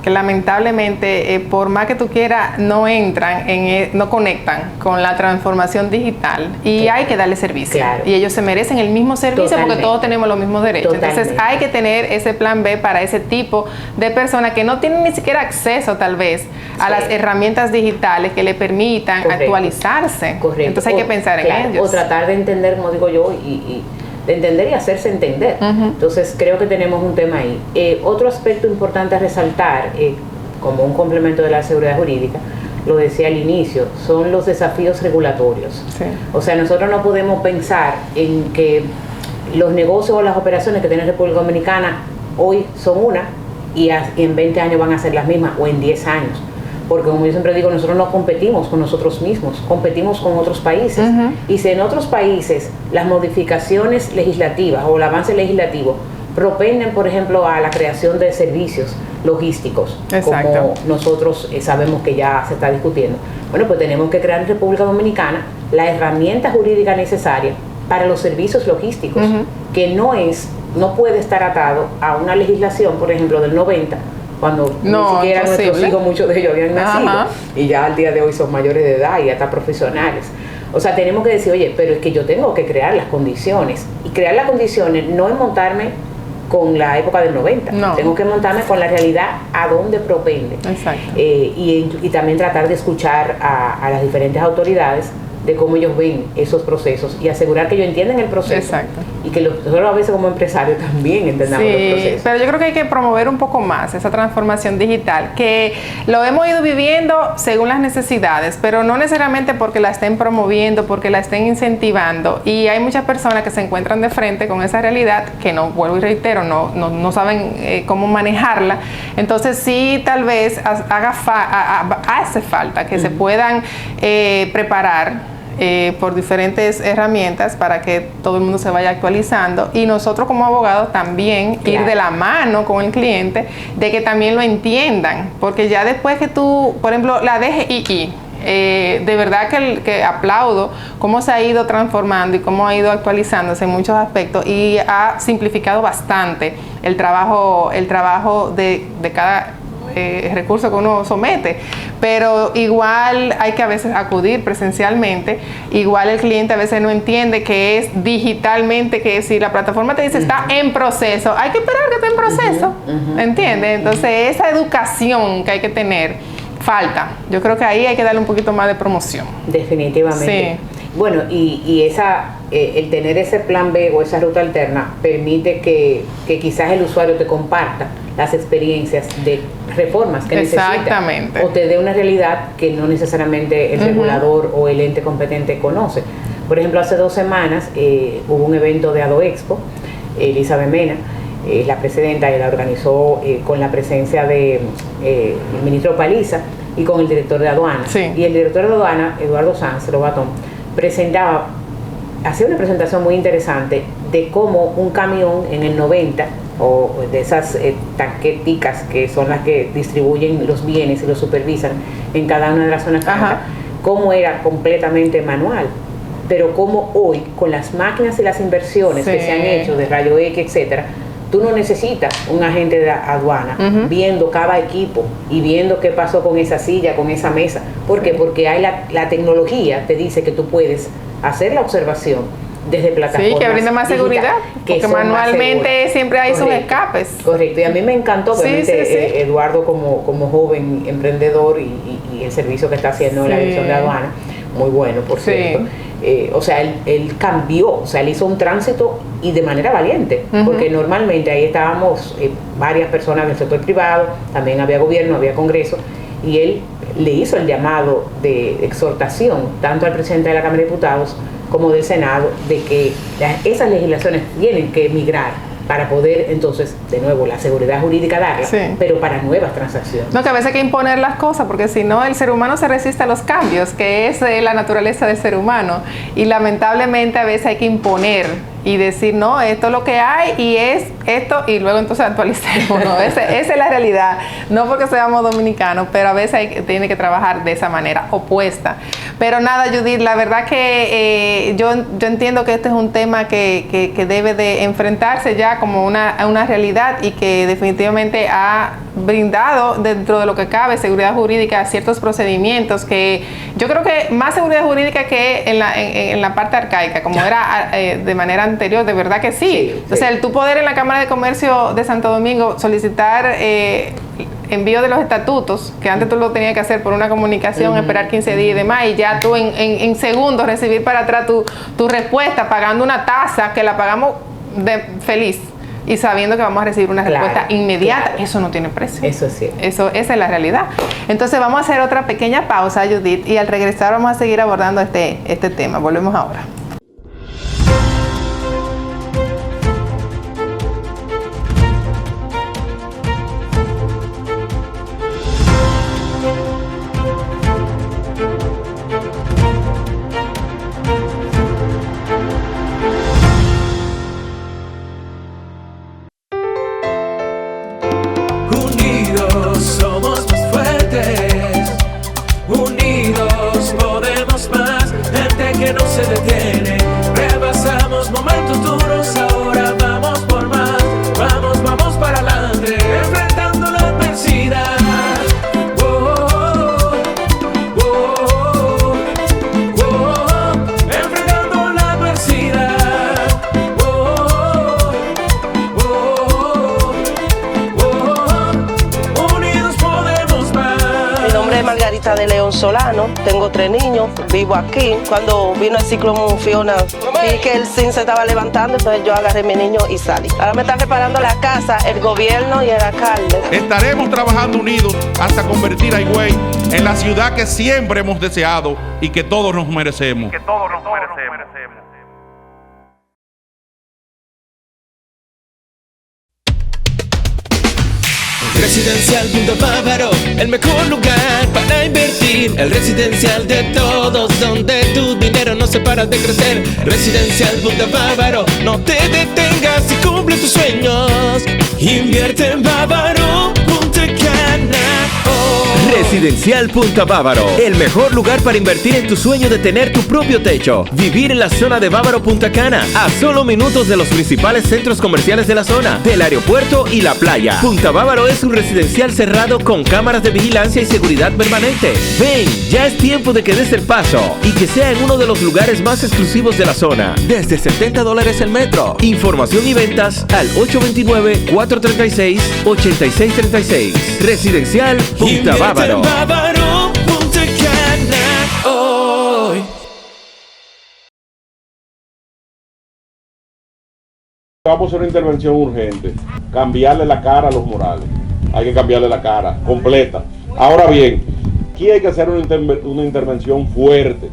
Speaker 1: que lamentablemente, por más que tú quieras, no entran, no conectan con la transformación digital y hay que darle servicio. Y ellos se merecen el mismo servicio porque todos tenemos los mismos derechos. Entonces hay que tener ese plan B para ese tipo de personas que no tienen ni siquiera acceso tal vez a las herramientas digitales que le permitan actualizarse. Entonces hay que pensar en ellos.
Speaker 10: O tratar de entender, como digo yo, y de entender y hacerse entender. Entonces creo que tenemos un tema ahí. Otro aspecto importante a resaltar, como un complemento de la seguridad jurídica, lo decía al inicio, son los desafíos regulatorios. O sea, nosotros no podemos pensar en que los negocios o las operaciones que tiene República Dominicana hoy son una y en 20 años van a ser las mismas o en 10 años. Porque como yo siempre digo, nosotros no competimos con nosotros mismos, competimos con otros países. Y si en otros países las modificaciones legislativas o el avance legislativo propenden, por ejemplo, a la creación de servicios logísticos, como nosotros sabemos que ya se está discutiendo, bueno, pues tenemos que crear en República Dominicana la herramienta jurídica necesaria para los servicios logísticos, que no puede estar atado a una legislación, por ejemplo, del 90, cuando ni siquiera nuestros hijos, muchos de ellos habían nacido y ya al día de hoy son mayores de edad y hasta profesionales. O sea, tenemos que decir, oye, pero es que yo tengo que crear las condiciones, y crear las condiciones no es montarme con la época del 90.
Speaker 1: No.
Speaker 10: Tengo que montarme con la realidad a dónde propende.
Speaker 1: Exacto.
Speaker 10: Y también tratar de escuchar a las diferentes autoridades de cómo ellos ven esos procesos y asegurar que ellos entienden el proceso.
Speaker 1: Exacto.
Speaker 10: Y que nosotros a veces como empresarios también entendamos los procesos.
Speaker 1: Pero yo creo que hay que promover un poco más esa transformación digital, que lo hemos ido viviendo según las necesidades, pero no necesariamente porque la estén promoviendo, porque la estén incentivando. Y hay muchas personas que se encuentran de frente con esa realidad que no, vuelvo y reitero, no saben cómo manejarla. Entonces sí, tal vez hace falta que se puedan preparar por diferentes herramientas para que todo el mundo se vaya actualizando, y nosotros como abogados también ir de la mano con el cliente, de que también lo entiendan, porque ya después que tú, por ejemplo, la DGII, de verdad que aplaudo cómo se ha ido transformando y cómo ha ido actualizándose en muchos aspectos, y ha simplificado bastante el trabajo de cada recurso que uno somete, pero igual hay que a veces acudir presencialmente, igual el cliente a veces no entiende que es digitalmente, que si la plataforma te dice está en proceso, hay que esperar que esté en proceso, ¿entiendes? Entonces esa educación que hay que tener falta. Yo creo que ahí hay que darle un poquito más de promoción.
Speaker 10: Definitivamente.
Speaker 1: Sí.
Speaker 10: Bueno, y el tener ese plan B o esa ruta alterna permite que quizás el usuario te comparta las experiencias de reformas que necesita, o te dé una realidad que no necesariamente el regulador o el ente competente conoce. Por ejemplo, hace 2 semanas hubo un evento de ADOEXPO, Elizabeth Mena, la presidenta, y la organizó con la presencia de el ministro Paliza y con el director de aduana.
Speaker 1: Sí.
Speaker 10: Y el director de aduana, Eduardo Sanz Lobatón, hacía una presentación muy interesante de cómo un camión en el 90, o de esas tanqueticas que son las que distribuyen los bienes y los supervisan en cada una de las zonas francas, cómo era completamente manual, pero cómo hoy con las máquinas y las inversiones que se han hecho de rayo X, etcétera, tú no necesitas un agente de aduana viendo cada equipo y viendo qué pasó con esa silla, con esa mesa. ¿Por qué? Porque hay la tecnología te dice que tú puedes hacer la observación desde plataformas.
Speaker 1: Sí, que brinda más seguridad, porque manualmente siempre hay sus escapes.
Speaker 10: Correcto, y a mí me encantó, obviamente, Eduardo como joven emprendedor y el servicio que está haciendo en la dirección de aduana, muy bueno, por cierto. O sea, él cambió, o sea, él hizo un tránsito y de manera valiente, porque normalmente ahí estábamos varias personas del sector privado, también había gobierno, había congreso, y él le hizo el llamado de exhortación tanto al presidente de la Cámara de Diputados como del Senado, de que esas legislaciones tienen que migrar para poder entonces, de nuevo, la seguridad jurídica darla, pero para nuevas transacciones.
Speaker 1: No, que a veces hay que imponer las cosas, porque si no el ser humano se resiste a los cambios, que es la naturaleza del ser humano, y lamentablemente a veces hay que imponer y decir, no, esto es lo que hay y es esto, y luego entonces actualicemos, ¿no? Esa es la realidad, no porque seamos dominicanos, pero a veces tiene que trabajar de esa manera opuesta. Pero nada, Judith, la verdad que yo entiendo que este es un tema que debe de enfrentarse ya como una realidad, y que definitivamente ha brindado dentro de lo que cabe seguridad jurídica, ciertos procedimientos que yo creo que más seguridad jurídica que en la parte arcaica, como era de manera anterior, de verdad que sí. O sea, el tú poder en la Cámara de Comercio de Santo Domingo solicitar envío de los estatutos, que antes tú lo tenías que hacer por una comunicación, esperar 15 días y demás, y ya tú en segundos recibir para atrás tu respuesta, pagando una tasa que la pagamos feliz, y sabiendo que vamos a recibir una respuesta inmediata. Eso no tiene precio.
Speaker 10: Eso sí.
Speaker 1: Esa es la realidad. Entonces vamos a hacer otra pequeña pausa, Judith, y al regresar vamos a seguir abordando este tema. Volvemos ahora.
Speaker 2: Unidos somos más fuertes, unidos podemos más, gente que no se detiene.
Speaker 14: Margarita de León Solano, tengo 3 niños, vivo aquí. Cuando vino el ciclón Fiona, vi que el zinc se estaba levantando, entonces yo agarré a mi niño y salí. Ahora me están reparando la casa, el gobierno y el alcalde.
Speaker 11: Estaremos trabajando unidos hasta convertir a Higüey en la ciudad que siempre hemos deseado y que todos nos merecemos.
Speaker 6: Residencial Punta Bávaro, el mejor lugar para invertir. El residencial de todos, donde tu dinero no se para de crecer. Residencial Punta Bávaro, no te detengas y cumple tus sueños. Invierte en Bávaro, Punta Cana.
Speaker 15: Residencial Punta Bávaro, el mejor lugar para invertir en tu sueño de tener tu propio techo. Vivir en la zona de Bávaro Punta Cana, a solo minutos de los principales centros comerciales de la zona, del aeropuerto y la playa. Punta Bávaro es un residencial cerrado con cámaras de vigilancia y seguridad permanente. Ven, ya es tiempo de que des el paso y que sea en uno de los lugares más exclusivos de la zona. Desde $70 el metro. Información y ventas al 829-436-8636. Residencial Punta Bávaro.
Speaker 6: Punta Cana hoy.
Speaker 4: Vamos a hacer una intervención urgente, cambiarle la cara a los Morales. Hay que cambiarle la cara, completa. Ahora bien, aquí hay que hacer una intervención fuerte.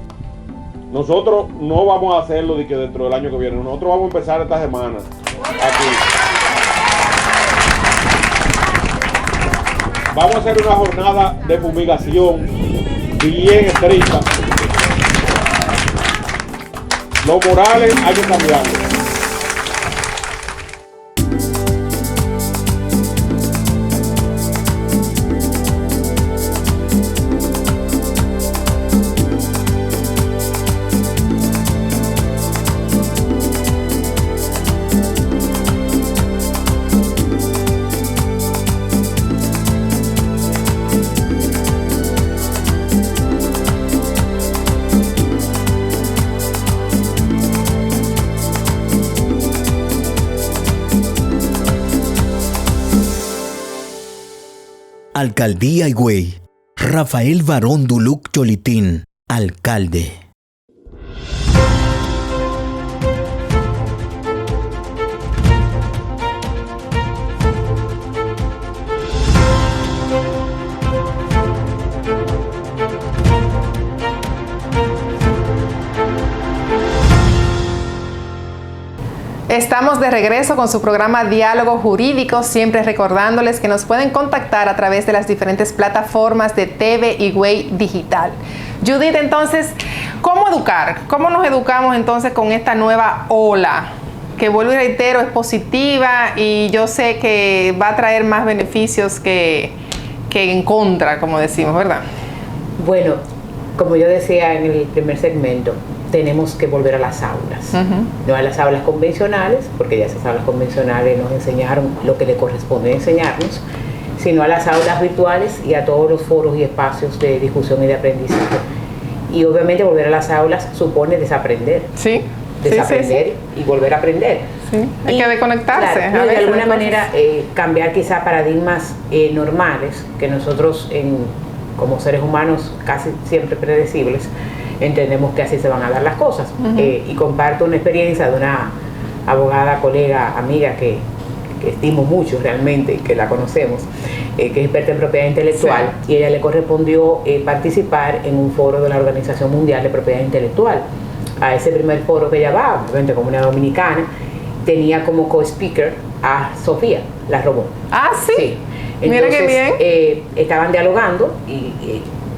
Speaker 4: Nosotros no vamos a hacerlo de que dentro del año que viene, nosotros vamos a empezar esta semana aquí. Vamos a hacer una jornada de fumigación bien estricta. Los Morales hay que cambiarlo.
Speaker 9: Alcaldía Higüey. Rafael Barón Duluc Cholitín, alcalde.
Speaker 1: Estamos de regreso con su programa Diálogo Jurídico, siempre recordándoles que nos pueden contactar a través de las diferentes plataformas de TV Higüey Digital. Judith, entonces, ¿cómo educar? ¿Cómo nos educamos entonces con esta nueva ola? Que vuelvo y reitero, es positiva y yo sé que va a traer más beneficios que en contra, como decimos, ¿verdad?
Speaker 10: Bueno, como yo decía en el primer segmento, tenemos que volver a las aulas, no a las aulas convencionales, porque ya esas aulas convencionales nos enseñaron lo que le corresponde enseñarnos, sino a las aulas virtuales y a todos los foros y espacios de discusión y de aprendizaje. Y obviamente volver a las aulas supone desaprender.
Speaker 1: Sí.
Speaker 10: Desaprender y volver a aprender.
Speaker 1: Sí. Hay que desconectarse.
Speaker 10: Claro, de alguna manera cambiar quizá paradigmas normales que nosotros como seres humanos casi siempre predecibles entendemos que así se van a dar las cosas. Y comparto una experiencia de una abogada, colega, amiga que estimo mucho realmente, que la conocemos, que es experta en propiedad intelectual, y a ella le correspondió participar en un foro de la Organización Mundial de Propiedad Intelectual. A ese primer foro que ella va, obviamente como una dominicana, tenía como co-speaker a Sofía, la robot.
Speaker 1: Ah, sí.
Speaker 10: Sí.
Speaker 1: Entonces, mira qué bien.
Speaker 10: Estaban dialogando y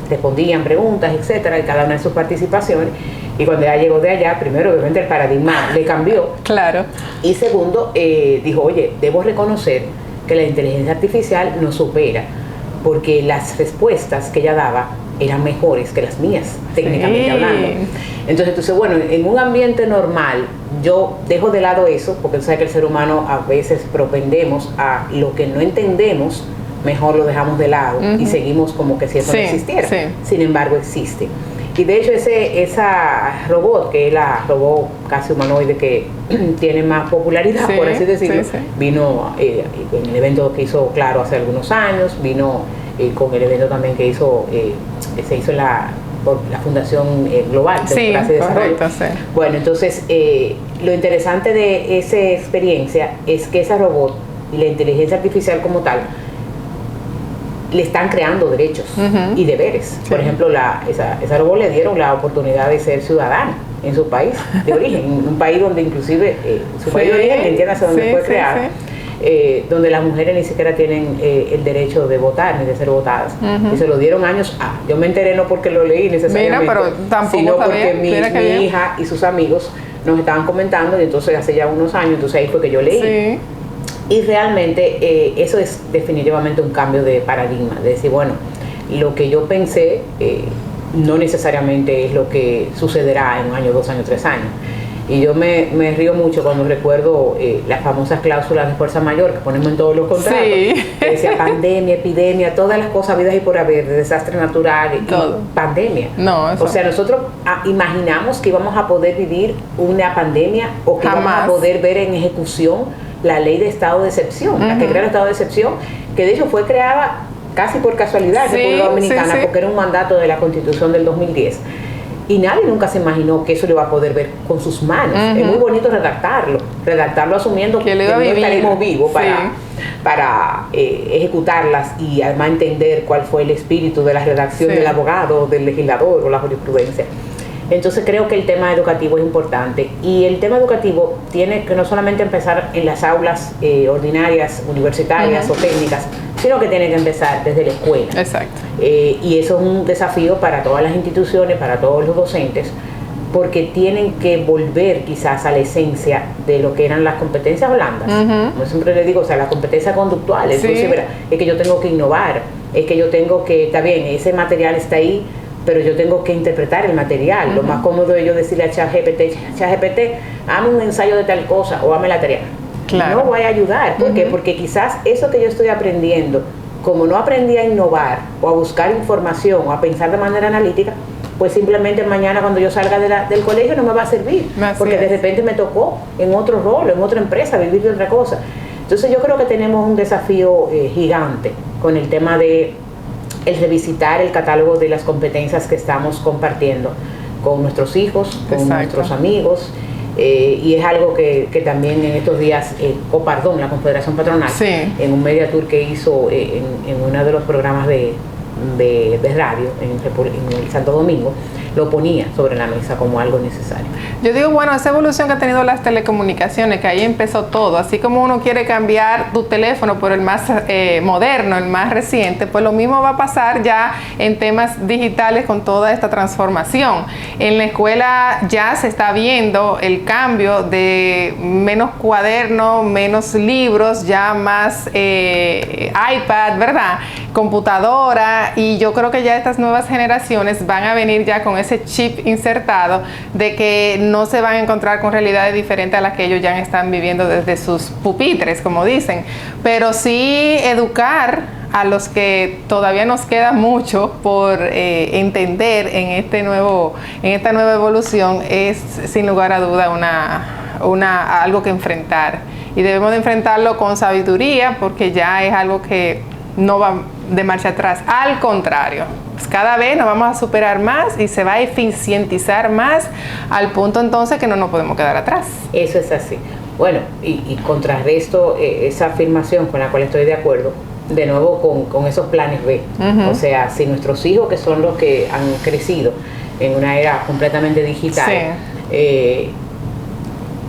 Speaker 10: respondían preguntas, etcétera, en cada una de sus participaciones. Y cuando ella llegó de allá, primero, obviamente, el paradigma le cambió.
Speaker 1: Claro.
Speaker 10: Y segundo, dijo, oye, debo reconocer que la inteligencia artificial nos supera, porque las respuestas que ella daba eran mejores que las mías, técnicamente hablando. Entonces, bueno, en un ambiente normal, yo dejo de lado eso, porque tú sabes que el ser humano a veces propendemos a lo que no entendemos, mejor lo dejamos de lado y seguimos como que si eso no existiera. Sin embargo, existe. Y de hecho esa robot, que es la robot casi humanoide que tiene más popularidad, por así decirlo, vino en el evento que hizo Claro hace algunos años, vino con el evento también que se hizo por la Fundación Global de Democracia y Desarrollo.
Speaker 1: Correcto, sí.
Speaker 10: Bueno, entonces lo interesante de esa experiencia es que esa robot y la inteligencia artificial como tal le están creando derechos y deberes. Por ejemplo, esa robot le dieron la oportunidad de ser ciudadana en su país de origen, un país donde inclusive su país de origen, entiéndase, donde fue creada, donde las mujeres ni siquiera tienen el derecho de votar ni de ser votadas. Y se lo dieron años a. Yo me enteré no porque lo leí necesariamente,
Speaker 1: pero tampoco
Speaker 10: sino porque
Speaker 1: mi
Speaker 10: hija y sus amigos nos estaban comentando, y entonces hace ya unos años, entonces ahí fue que yo leí.
Speaker 1: Sí.
Speaker 10: Y realmente eso es definitivamente un cambio de paradigma, de decir, bueno, lo que yo pensé no necesariamente es lo que sucederá en un año, 2 años, 3 años. Y yo me río mucho cuando recuerdo las famosas cláusulas de fuerza mayor que ponemos en todos los contratos, que decía pandemia, epidemia, todas las cosas habidas y por haber, de desastre natural y pandemia. O sea, nosotros imaginamos que íbamos a poder vivir una pandemia o que íbamos a poder ver en ejecución la ley de estado de excepción, la que crea el estado de excepción, que de hecho fue creada casi por casualidad en República Dominicana, porque era un mandato de la Constitución del 2010. Y nadie nunca se imaginó que eso lo iba a poder ver con sus manos. Es muy bonito redactarlo asumiendo que no estaremos vivos para ejecutarlas y además entender cuál fue el espíritu de la redacción del abogado, del legislador o la jurisprudencia. Entonces creo que el tema educativo es importante, y el tema educativo tiene que no solamente empezar en las aulas ordinarias, universitarias o técnicas, sino que tiene que empezar desde la escuela.
Speaker 1: Exacto.
Speaker 10: Y eso es un desafío para todas las instituciones, para todos los docentes, porque tienen que volver quizás a la esencia de lo que eran las competencias blandas. Como siempre le digo, o sea, las competencias conductuales. Entonces, es que yo tengo que innovar, es que yo tengo que, está bien, ese material está ahí, pero yo tengo que interpretar el material. Lo más cómodo es yo decirle a ChatGPT, hazme un ensayo de tal cosa o hazme la tarea. No voy a ayudar. ¿Por qué? Porque quizás eso que yo estoy aprendiendo, como no aprendí a innovar o a buscar información o a pensar de manera analítica, pues simplemente mañana cuando yo salga del colegio no me va a servir, porque de repente me tocó en otro rol, en otra empresa, vivir de otra cosa. Entonces yo creo que tenemos un desafío gigante con el tema de el revisitar el catálogo de las competencias que estamos compartiendo con nuestros hijos, con nuestros amigos, y es algo que también en estos días Copardón, la Confederación Patronal, en un media tour que hizo en uno de los programas de radio en el Santo Domingo, lo ponía sobre la mesa como algo necesario.
Speaker 1: Yo digo, bueno, esa evolución que ha tenido las telecomunicaciones, que ahí empezó todo, así como uno quiere cambiar tu teléfono por el más moderno, el más reciente, pues lo mismo va a pasar ya en temas digitales con toda esta transformación. En la escuela ya se está viendo el cambio de menos cuadernos, menos libros, ya más iPad, ¿verdad? Computadora, y yo creo que ya estas nuevas generaciones van a venir ya con ese chip insertado de que no se van a encontrar con realidades diferentes a las que ellos ya están viviendo desde sus pupitres, como dicen, pero sí educar a los que todavía nos queda mucho por entender en esta nueva evolución es sin lugar a duda algo que enfrentar, y debemos de enfrentarlo con sabiduría, porque ya es algo que no va de marcha atrás, al contrario, pues cada vez nos vamos a superar más y se va a eficientizar más, al punto entonces que no nos podemos quedar atrás.
Speaker 10: Eso es así. Bueno, y contrarresto esa afirmación con la cual estoy de acuerdo, de nuevo con esos planes B. O sea, si nuestros hijos, que son los que han crecido en una era completamente digital,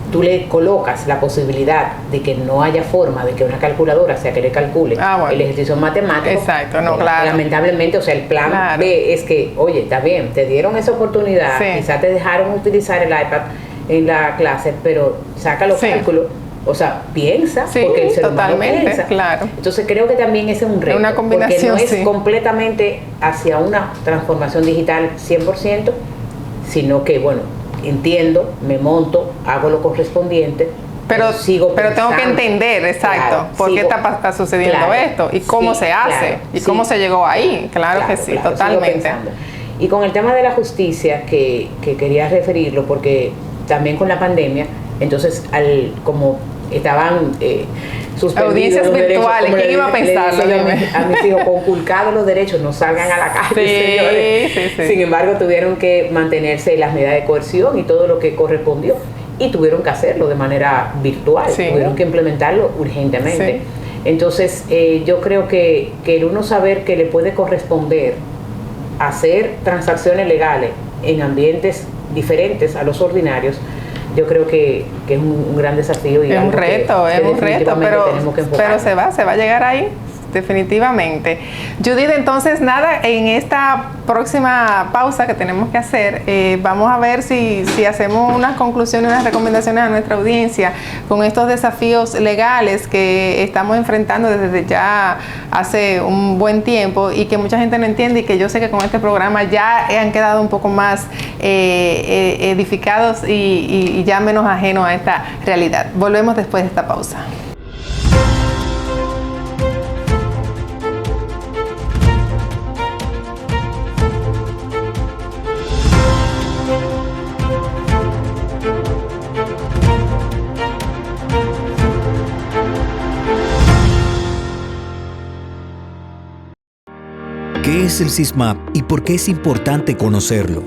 Speaker 10: tú le colocas la posibilidad de que no haya forma de que una calculadora sea que le calcule el ejercicio matemático.
Speaker 1: Exacto, no, claro.
Speaker 10: Lamentablemente, o sea, el plan B es que, oye, está bien, te dieron esa oportunidad, quizás te dejaron utilizar el iPad en la clase, pero saca los cálculos. O sea, piensa, porque el ser humano piensa.
Speaker 1: Claro.
Speaker 10: Entonces creo que también ese es un reto,
Speaker 1: una combinación,
Speaker 10: porque no es completamente hacia una transformación digital 100%, sino que, bueno, entiendo, me monto, hago lo correspondiente, pero
Speaker 1: tengo que entender, por qué está sucediendo esto, y cómo se hace, y cómo se llegó ahí. Claro que sí, totalmente.
Speaker 10: Y con el tema de la justicia, que quería referirlo, porque también con la pandemia, entonces como estaban suspendidos
Speaker 1: audiencias
Speaker 10: los derechos,
Speaker 1: virtuales,
Speaker 10: como
Speaker 1: ¿quién iba a pensarlo?
Speaker 10: a mis hijos, conculcados los derechos, no salgan a la calle, señores.
Speaker 1: Sí.
Speaker 10: Sin embargo, tuvieron que mantenerse las medidas de coerción y todo lo que correspondió, y tuvieron que hacerlo de manera virtual, tuvieron que implementarlo urgentemente. Entonces, yo creo que el uno saber que le puede corresponder hacer transacciones legales en ambientes diferentes a los ordinarios, yo creo que es un gran desafío y
Speaker 1: es un reto, pero se va a llegar ahí. Definitivamente. Judith, entonces nada, en esta próxima pausa que tenemos que hacer, vamos a ver si hacemos unas conclusiones, unas recomendaciones a nuestra audiencia con estos desafíos legales que estamos enfrentando desde ya hace un buen tiempo y que mucha gente no entiende, y que yo sé que con este programa ya han quedado un poco más edificados y ya menos ajenos a esta realidad. Volvemos después de esta pausa.
Speaker 9: ¿Qué es el SISMAP y por qué es importante conocerlo?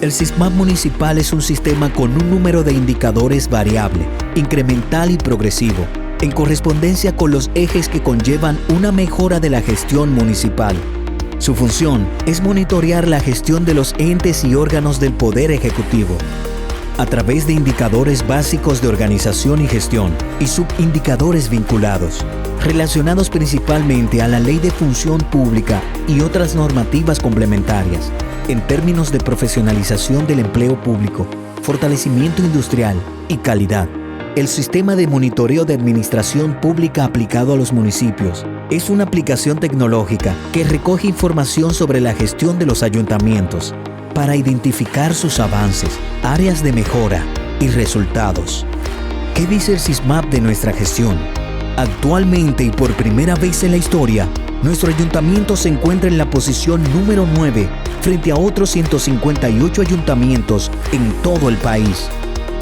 Speaker 9: El SISMAP municipal es un sistema con un número de indicadores variable, incremental y progresivo, en correspondencia con los ejes que conllevan una mejora de la gestión municipal. Su función es monitorear la gestión de los entes y órganos del Poder Ejecutivo, a través de indicadores básicos de organización y gestión y subindicadores vinculados, relacionados principalmente a la Ley de Función Pública y otras normativas complementarias, en términos de profesionalización del empleo público, fortalecimiento industrial y calidad. El Sistema de Monitoreo de Administración Pública aplicado a los municipios es una aplicación tecnológica que recoge información sobre la gestión de los ayuntamientos para identificar sus avances, áreas de mejora y resultados. ¿Qué dice el SISMAP de nuestra gestión? Actualmente y por primera vez en la historia, nuestro ayuntamiento se encuentra en la posición número 9 frente a otros 158 ayuntamientos en todo el país,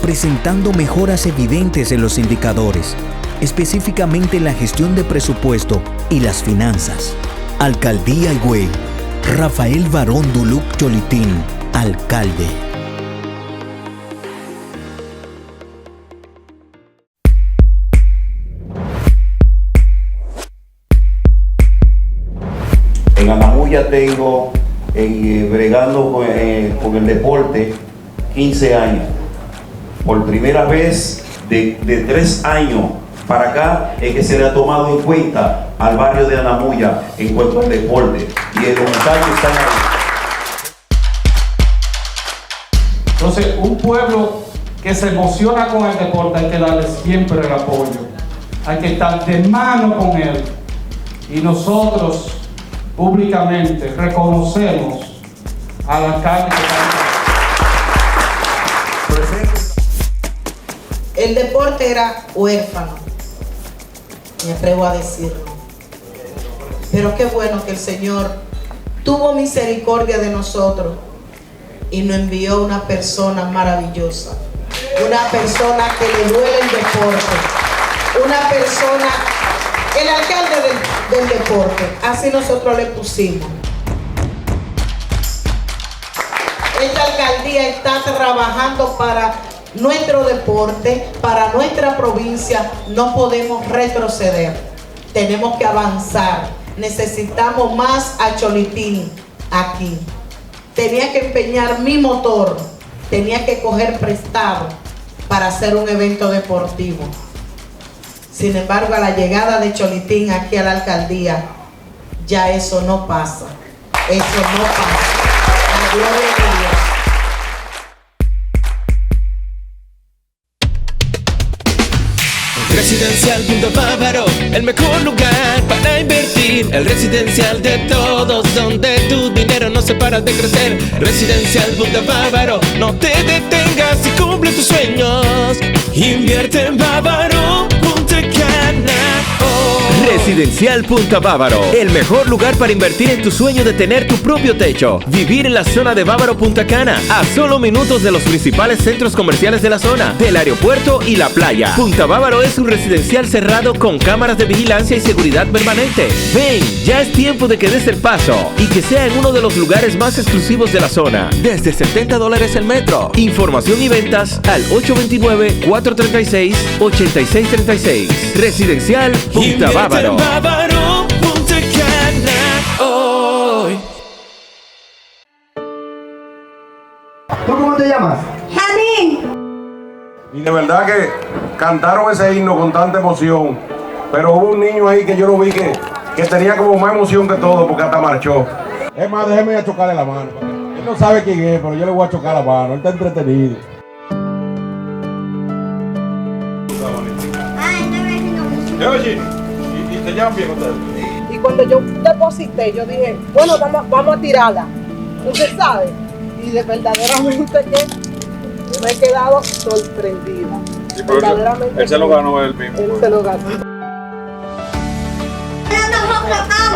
Speaker 9: presentando mejoras evidentes en los indicadores, específicamente en la gestión de presupuesto y las finanzas. Alcaldía Higüey. Rafael Barón Duluc Cholitín, alcalde.
Speaker 16: En Anamuya tengo, bregando con el deporte, 15 años. Por primera vez de 3 años para acá es que se le ha tomado en cuenta al barrio de Anamuya en cuanto al deporte. Y los muchachos están ahí.
Speaker 17: Entonces, un pueblo que se emociona con el deporte hay que darle siempre el apoyo. Hay que estar de mano con él. Y nosotros públicamente reconocemos al alcalde que está presente.
Speaker 5: El deporte era huérfano, me atrevo a decirlo. Pero qué bueno que el Señor tuvo misericordia de nosotros y nos envió una persona maravillosa, una persona que le duele el deporte, una persona, el alcalde del deporte, así nosotros le pusimos. Esta alcaldía está trabajando para nuestro deporte, para nuestra provincia. No podemos retroceder, tenemos que avanzar. Necesitamos más a Cholitín aquí. Tenía que empeñar mi motor, tenía que coger prestado para hacer un evento deportivo. Sin embargo, a la llegada de Cholitín aquí a la alcaldía, ya eso no pasa. Eso no pasa. La gloria de Dios.
Speaker 6: Residencial Punto Bávaro, el mejor lugar para invertir. El residencial de todos, donde tu dinero no se para de crecer. Residencial Punto Bávaro, no te detengas y cumple tus sueños. Invierte en Bávaro.can.
Speaker 15: hoy. Residencial Punta Bávaro, el mejor lugar para invertir en tu sueño de tener tu propio techo. Vivir en la zona de Bávaro Punta Cana, a solo minutos de los principales centros comerciales de la zona, del aeropuerto y la playa. Punta Bávaro es un residencial cerrado con cámaras de vigilancia y seguridad permanente. Ven, ya es tiempo de que des el paso y que sea en uno de los lugares más exclusivos de la zona. Desde $70 el metro. Información y ventas al 829-436-8636. Residencial Punta Bávaro.
Speaker 6: Bávaro, Punta Cana, hoy.
Speaker 12: ¿Tú cómo te llamas?
Speaker 3: Janín.
Speaker 4: Y de verdad que cantaron ese himno con tanta emoción, pero hubo un niño ahí que yo lo vi que tenía como más emoción que todo porque hasta marchó. Es más, déjeme a chocarle la mano. Él no sabe quién es, pero yo le voy a chocar la mano. Él está entretenido. Oye, ¿y te llaman bien ustedes?
Speaker 5: Y cuando yo deposité, yo dije, bueno, vamos a tirarla. Usted sabe. Y de verdaderamente que me he quedado sorprendida. Verdaderamente.
Speaker 4: Él se lo ganó él mismo.
Speaker 5: Él se lo ganó.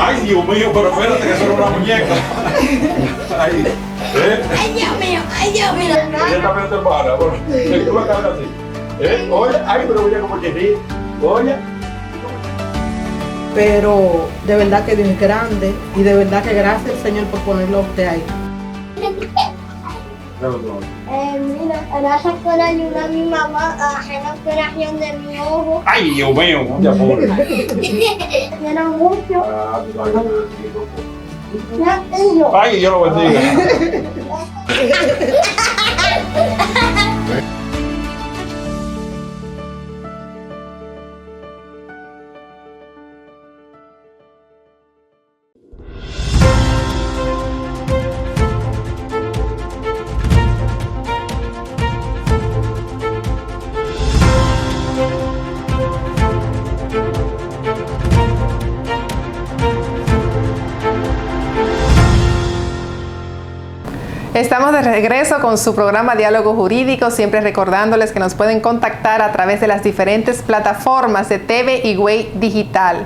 Speaker 4: Ay, Dios mío, pero espérate que eso era una muñeca. Ay,
Speaker 3: Ay, Dios mío, ay, Dios mío.
Speaker 4: ella también te hermana. Bueno, tú la cabeza así. Oye, ay, pero mira como que ríe. Oye.
Speaker 5: Pero de verdad que Dios es grande y de verdad que gracias Señor por ponerlo a usted ahí.
Speaker 3: Mira, gracias por ayudar a mi mamá a hacer la operación de mi ojo.
Speaker 4: Ay, Dios mío, ya pobre.
Speaker 3: Quiero mucho.
Speaker 4: Ay, yo lo bendiga.
Speaker 1: Estamos de regreso con su programa Diálogo Jurídico, siempre recordándoles que nos pueden contactar a través de las diferentes plataformas de TV Higüey Digital.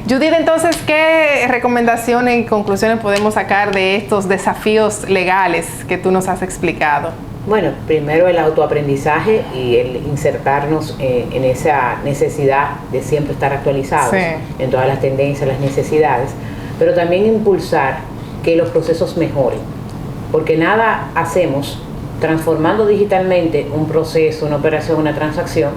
Speaker 1: Judith, entonces, ¿qué recomendaciones y conclusiones podemos sacar de estos desafíos legales que tú nos has explicado?
Speaker 10: Bueno, primero el autoaprendizaje y el insertarnos en esa necesidad de siempre estar actualizados en todas las tendencias, las necesidades, pero también impulsar que los procesos mejoren, porque nada hacemos transformando digitalmente un proceso, una operación, una transacción,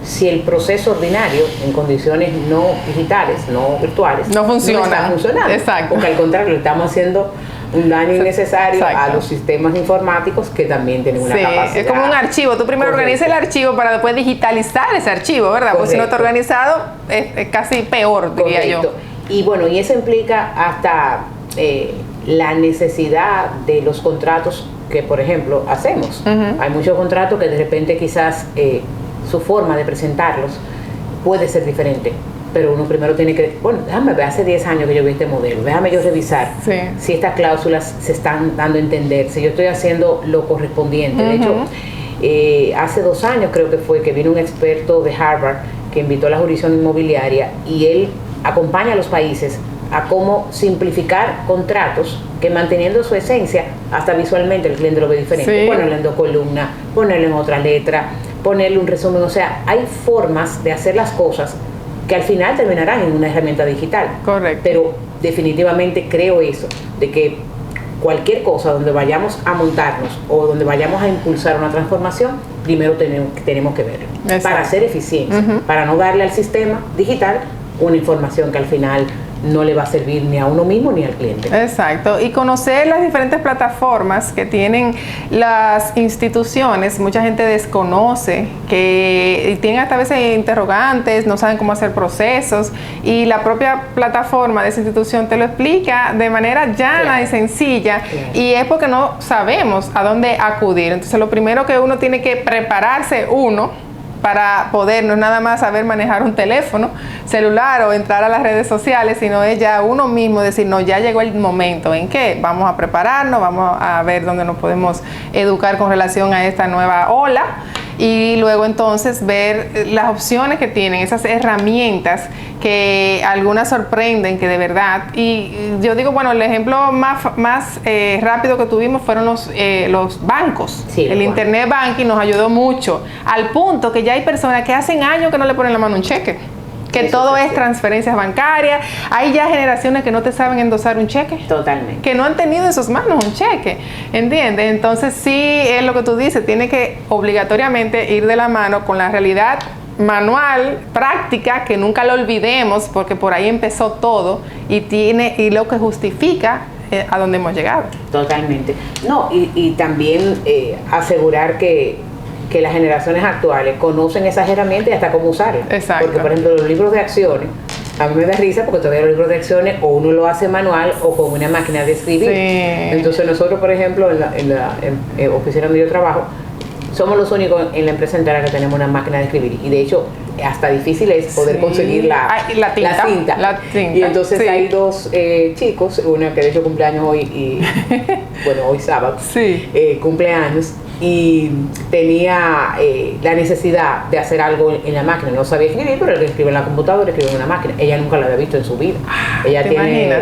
Speaker 10: si el proceso ordinario en condiciones no digitales, no virtuales,
Speaker 1: no funciona.
Speaker 10: No está funcionando.
Speaker 1: Exacto.
Speaker 10: Porque al contrario, le estamos haciendo un daño innecesario a los sistemas informáticos que también tienen una capacidad.
Speaker 1: Es como un archivo. Tú primero organizas el archivo para después digitalizar ese archivo, ¿verdad? Porque si no está organizado es casi peor, diría yo.
Speaker 10: Y bueno, y eso implica hasta la necesidad de los contratos que, por ejemplo, hacemos. Hay muchos contratos que de repente quizás su forma de presentarlos puede ser diferente, pero uno primero tiene que, bueno, déjame ver, hace 10 años que yo vi este modelo, déjame yo revisar si estas cláusulas se están dando a entender, si yo estoy haciendo lo correspondiente. De hecho, hace 2 años creo que fue que vino un experto de Harvard que invitó a la jurisdicción inmobiliaria y él acompaña a los países a cómo simplificar contratos que, manteniendo su esencia, hasta visualmente el cliente lo ve diferente. Ponerle en 2 columnas, ponerle en otra letra, ponerle un resumen. O sea, hay formas de hacer las cosas que al final terminarán en una herramienta digital.
Speaker 1: Correcto.
Speaker 10: Pero definitivamente creo eso, de que cualquier cosa donde vayamos a montarnos o donde vayamos a impulsar una transformación, primero tenemos que ver para hacer eficiencia, para no darle al sistema digital una información que al final no le va a servir ni a uno mismo ni al cliente.
Speaker 1: Exacto, y conocer las diferentes plataformas que tienen las instituciones. Mucha gente desconoce, que tienen hasta a veces interrogantes, no saben cómo hacer procesos, y la propia plataforma de esa institución te lo explica de manera llana y sencilla, y es porque no sabemos a dónde acudir. Entonces lo primero que uno tiene que prepararse para poder, no es nada más saber manejar un teléfono celular o entrar a las redes sociales, sino es ya uno mismo decir, no, ya llegó el momento en que vamos a prepararnos, vamos a ver dónde nos podemos educar con relación a esta nueva ola. y luego entonces ver las opciones que tienen, esas herramientas que algunas sorprenden, que de verdad, y yo digo, bueno, el ejemplo más rápido que tuvimos fueron los bancos.
Speaker 10: Sí,
Speaker 1: el internet banking nos ayudó mucho, al punto que ya hay personas que hacen años que no le ponen la mano a un cheque, que
Speaker 10: eso
Speaker 1: todo
Speaker 10: es
Speaker 1: es transferencias bancarias. Hay ya generaciones que no te saben endosar un cheque.
Speaker 10: Totalmente.
Speaker 1: Que no han tenido en sus manos un cheque, ¿entiendes? Entonces sí, es lo que tú dices, tiene que obligatoriamente ir de la mano con la realidad manual, práctica, que nunca lo olvidemos, porque por ahí empezó todo y lo que justifica a dónde hemos llegado.
Speaker 10: Totalmente. No, y también asegurar que las generaciones actuales conocen esas herramientas y hasta cómo usarlas.
Speaker 1: Exacto.
Speaker 10: Porque, por ejemplo, los libros de acciones, a mí me da risa porque todavía los libros de acciones o uno lo hace manual o con una máquina de escribir.
Speaker 1: Sí.
Speaker 10: Entonces nosotros, por ejemplo, en la oficina donde yo trabajo, somos los únicos en la empresa entera que tenemos una máquina de escribir. Y de hecho, hasta difícil es poder conseguir la cinta. Y entonces hay dos chicos, una que de hecho cumpleaños hoy y bueno, hoy sábado, cumpleaños, y tenía la necesidad de hacer algo en la máquina. No sabía escribir, pero él escribe en la computadora, escribe en una máquina. Ella nunca lo había visto en su vida. Ella tiene,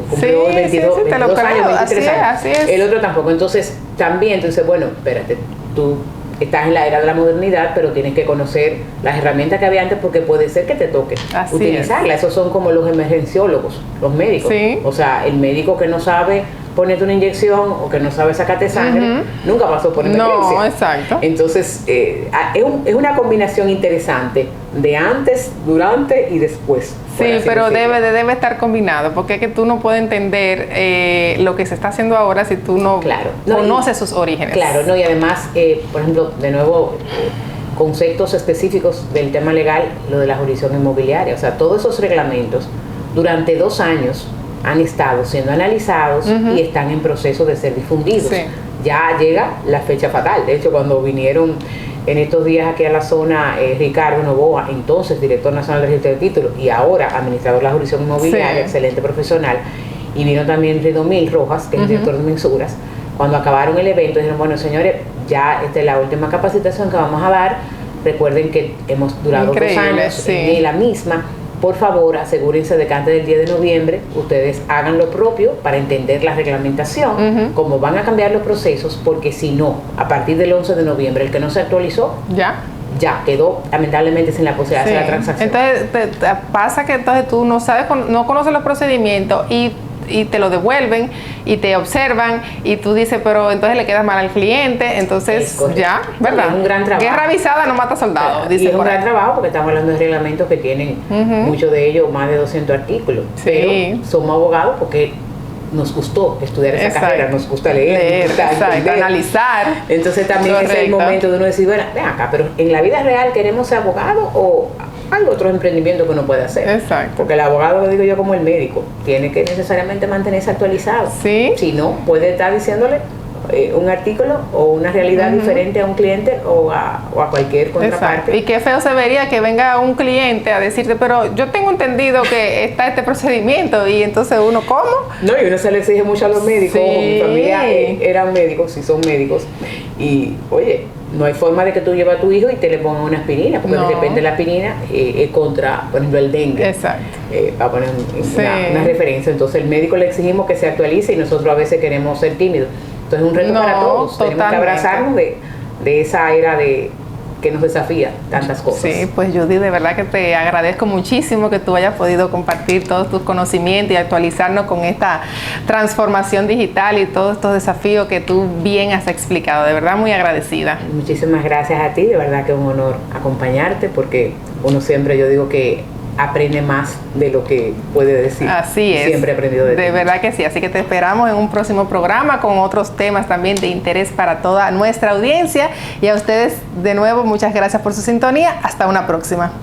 Speaker 10: cumplió 22 años, 23 años.
Speaker 1: Así es.
Speaker 10: El otro tampoco. Entonces, también tú dices, bueno, espérate, tú estás en la era de la modernidad, pero tienes que conocer las herramientas que había antes porque puede ser que te toque utilizarlas. Esos son como los emergenciólogos, los médicos. Sí. O sea, el médico que no sabe ponerte una inyección o que no sabe sacarte sangre, nunca pasó por emergencia.
Speaker 1: No, exacto.
Speaker 10: Entonces, es una combinación interesante de antes, durante y después.
Speaker 1: Sí, pero debe estar combinado, porque es que tú no puedes entender lo que se está haciendo ahora si tú no conoces sus orígenes.
Speaker 10: Claro, no, y además, por ejemplo, de nuevo, conceptos específicos del tema legal, lo de la jurisdicción inmobiliaria. O sea, todos esos reglamentos durante 2 años han estado siendo analizados y están en proceso de ser difundidos. Sí. Ya llega la fecha fatal. De hecho, cuando vinieron en estos días aquí a la zona Ricardo Novoa, entonces director nacional del registro de títulos y ahora administrador de la jurisdicción inmobiliaria, excelente profesional, y vino también Ridomil Rojas, que es director de mensuras. Cuando acabaron el evento dijeron, bueno señores, ya esta es la última capacitación que vamos a dar. Recuerden que hemos durado 2 años en la misma. Por favor, asegúrense de que antes del 10 de noviembre ustedes hagan lo propio para entender la reglamentación, cómo van a cambiar los procesos, porque si no, a partir del 11 de noviembre, el que no se actualizó, ya quedó lamentablemente sin la posibilidad de hacer la transacción.
Speaker 1: Entonces, pasa que entonces tú no conoces los procedimientos y te lo devuelven y te observan y tú dices, pero entonces le queda mal al cliente, entonces ya, ¿verdad?
Speaker 10: Es un gran trabajo.
Speaker 1: Guerra avisada no mata soldado,
Speaker 10: y es un gran trabajo porque estamos hablando de reglamentos que tienen muchos de ellos más de 200 artículos, pero somos abogados porque nos gustó estudiar esa carrera, nos gusta leer, nos gusta entender,
Speaker 1: analizar.
Speaker 10: Entonces también es el momento de uno decir, bueno, ven acá, pero en la vida real queremos ser abogados o hay otro emprendimiento que uno puede hacer.
Speaker 1: Exacto.
Speaker 10: Porque el abogado, lo digo yo como el médico, tiene que necesariamente mantenerse actualizado.
Speaker 1: Sí.
Speaker 10: Si no, puede estar diciéndole un artículo o una realidad diferente a un cliente o a cualquier contraparte.
Speaker 1: Exacto. Y qué feo se vería que venga un cliente a decirte, pero yo tengo entendido que está este procedimiento, y entonces uno, ¿cómo?
Speaker 10: No, y uno se le exige mucho a los médicos. Mi familia eran médicos, si son médicos, y oye, no hay forma de que tú lleves a tu hijo y te le pongan una aspirina, porque de repente la aspirina es contra, por ejemplo, el dengue.
Speaker 1: Exacto.
Speaker 10: Para poner una referencia. Entonces el médico le exigimos que se actualice y nosotros a veces queremos ser tímidos. Entonces es un reto para todos.
Speaker 1: Totalmente.
Speaker 10: Tenemos que abrazarnos de esa era que nos desafía tantas cosas.
Speaker 1: Sí, pues Judy, de verdad que te agradezco muchísimo que tú hayas podido compartir todos tus conocimientos y actualizarnos con esta transformación digital y todos estos desafíos que tú bien has explicado. De verdad, muy agradecida.
Speaker 10: Muchísimas gracias a ti, de verdad que es un honor acompañarte, porque uno siempre, yo digo que aprende más de lo que puede decir.
Speaker 1: Así es.
Speaker 10: Siempre he aprendido de ti.
Speaker 1: De verdad que sí. Así que te esperamos en un próximo programa con otros temas también de interés para toda nuestra audiencia. Y a ustedes, de nuevo, muchas gracias por su sintonía. Hasta una próxima.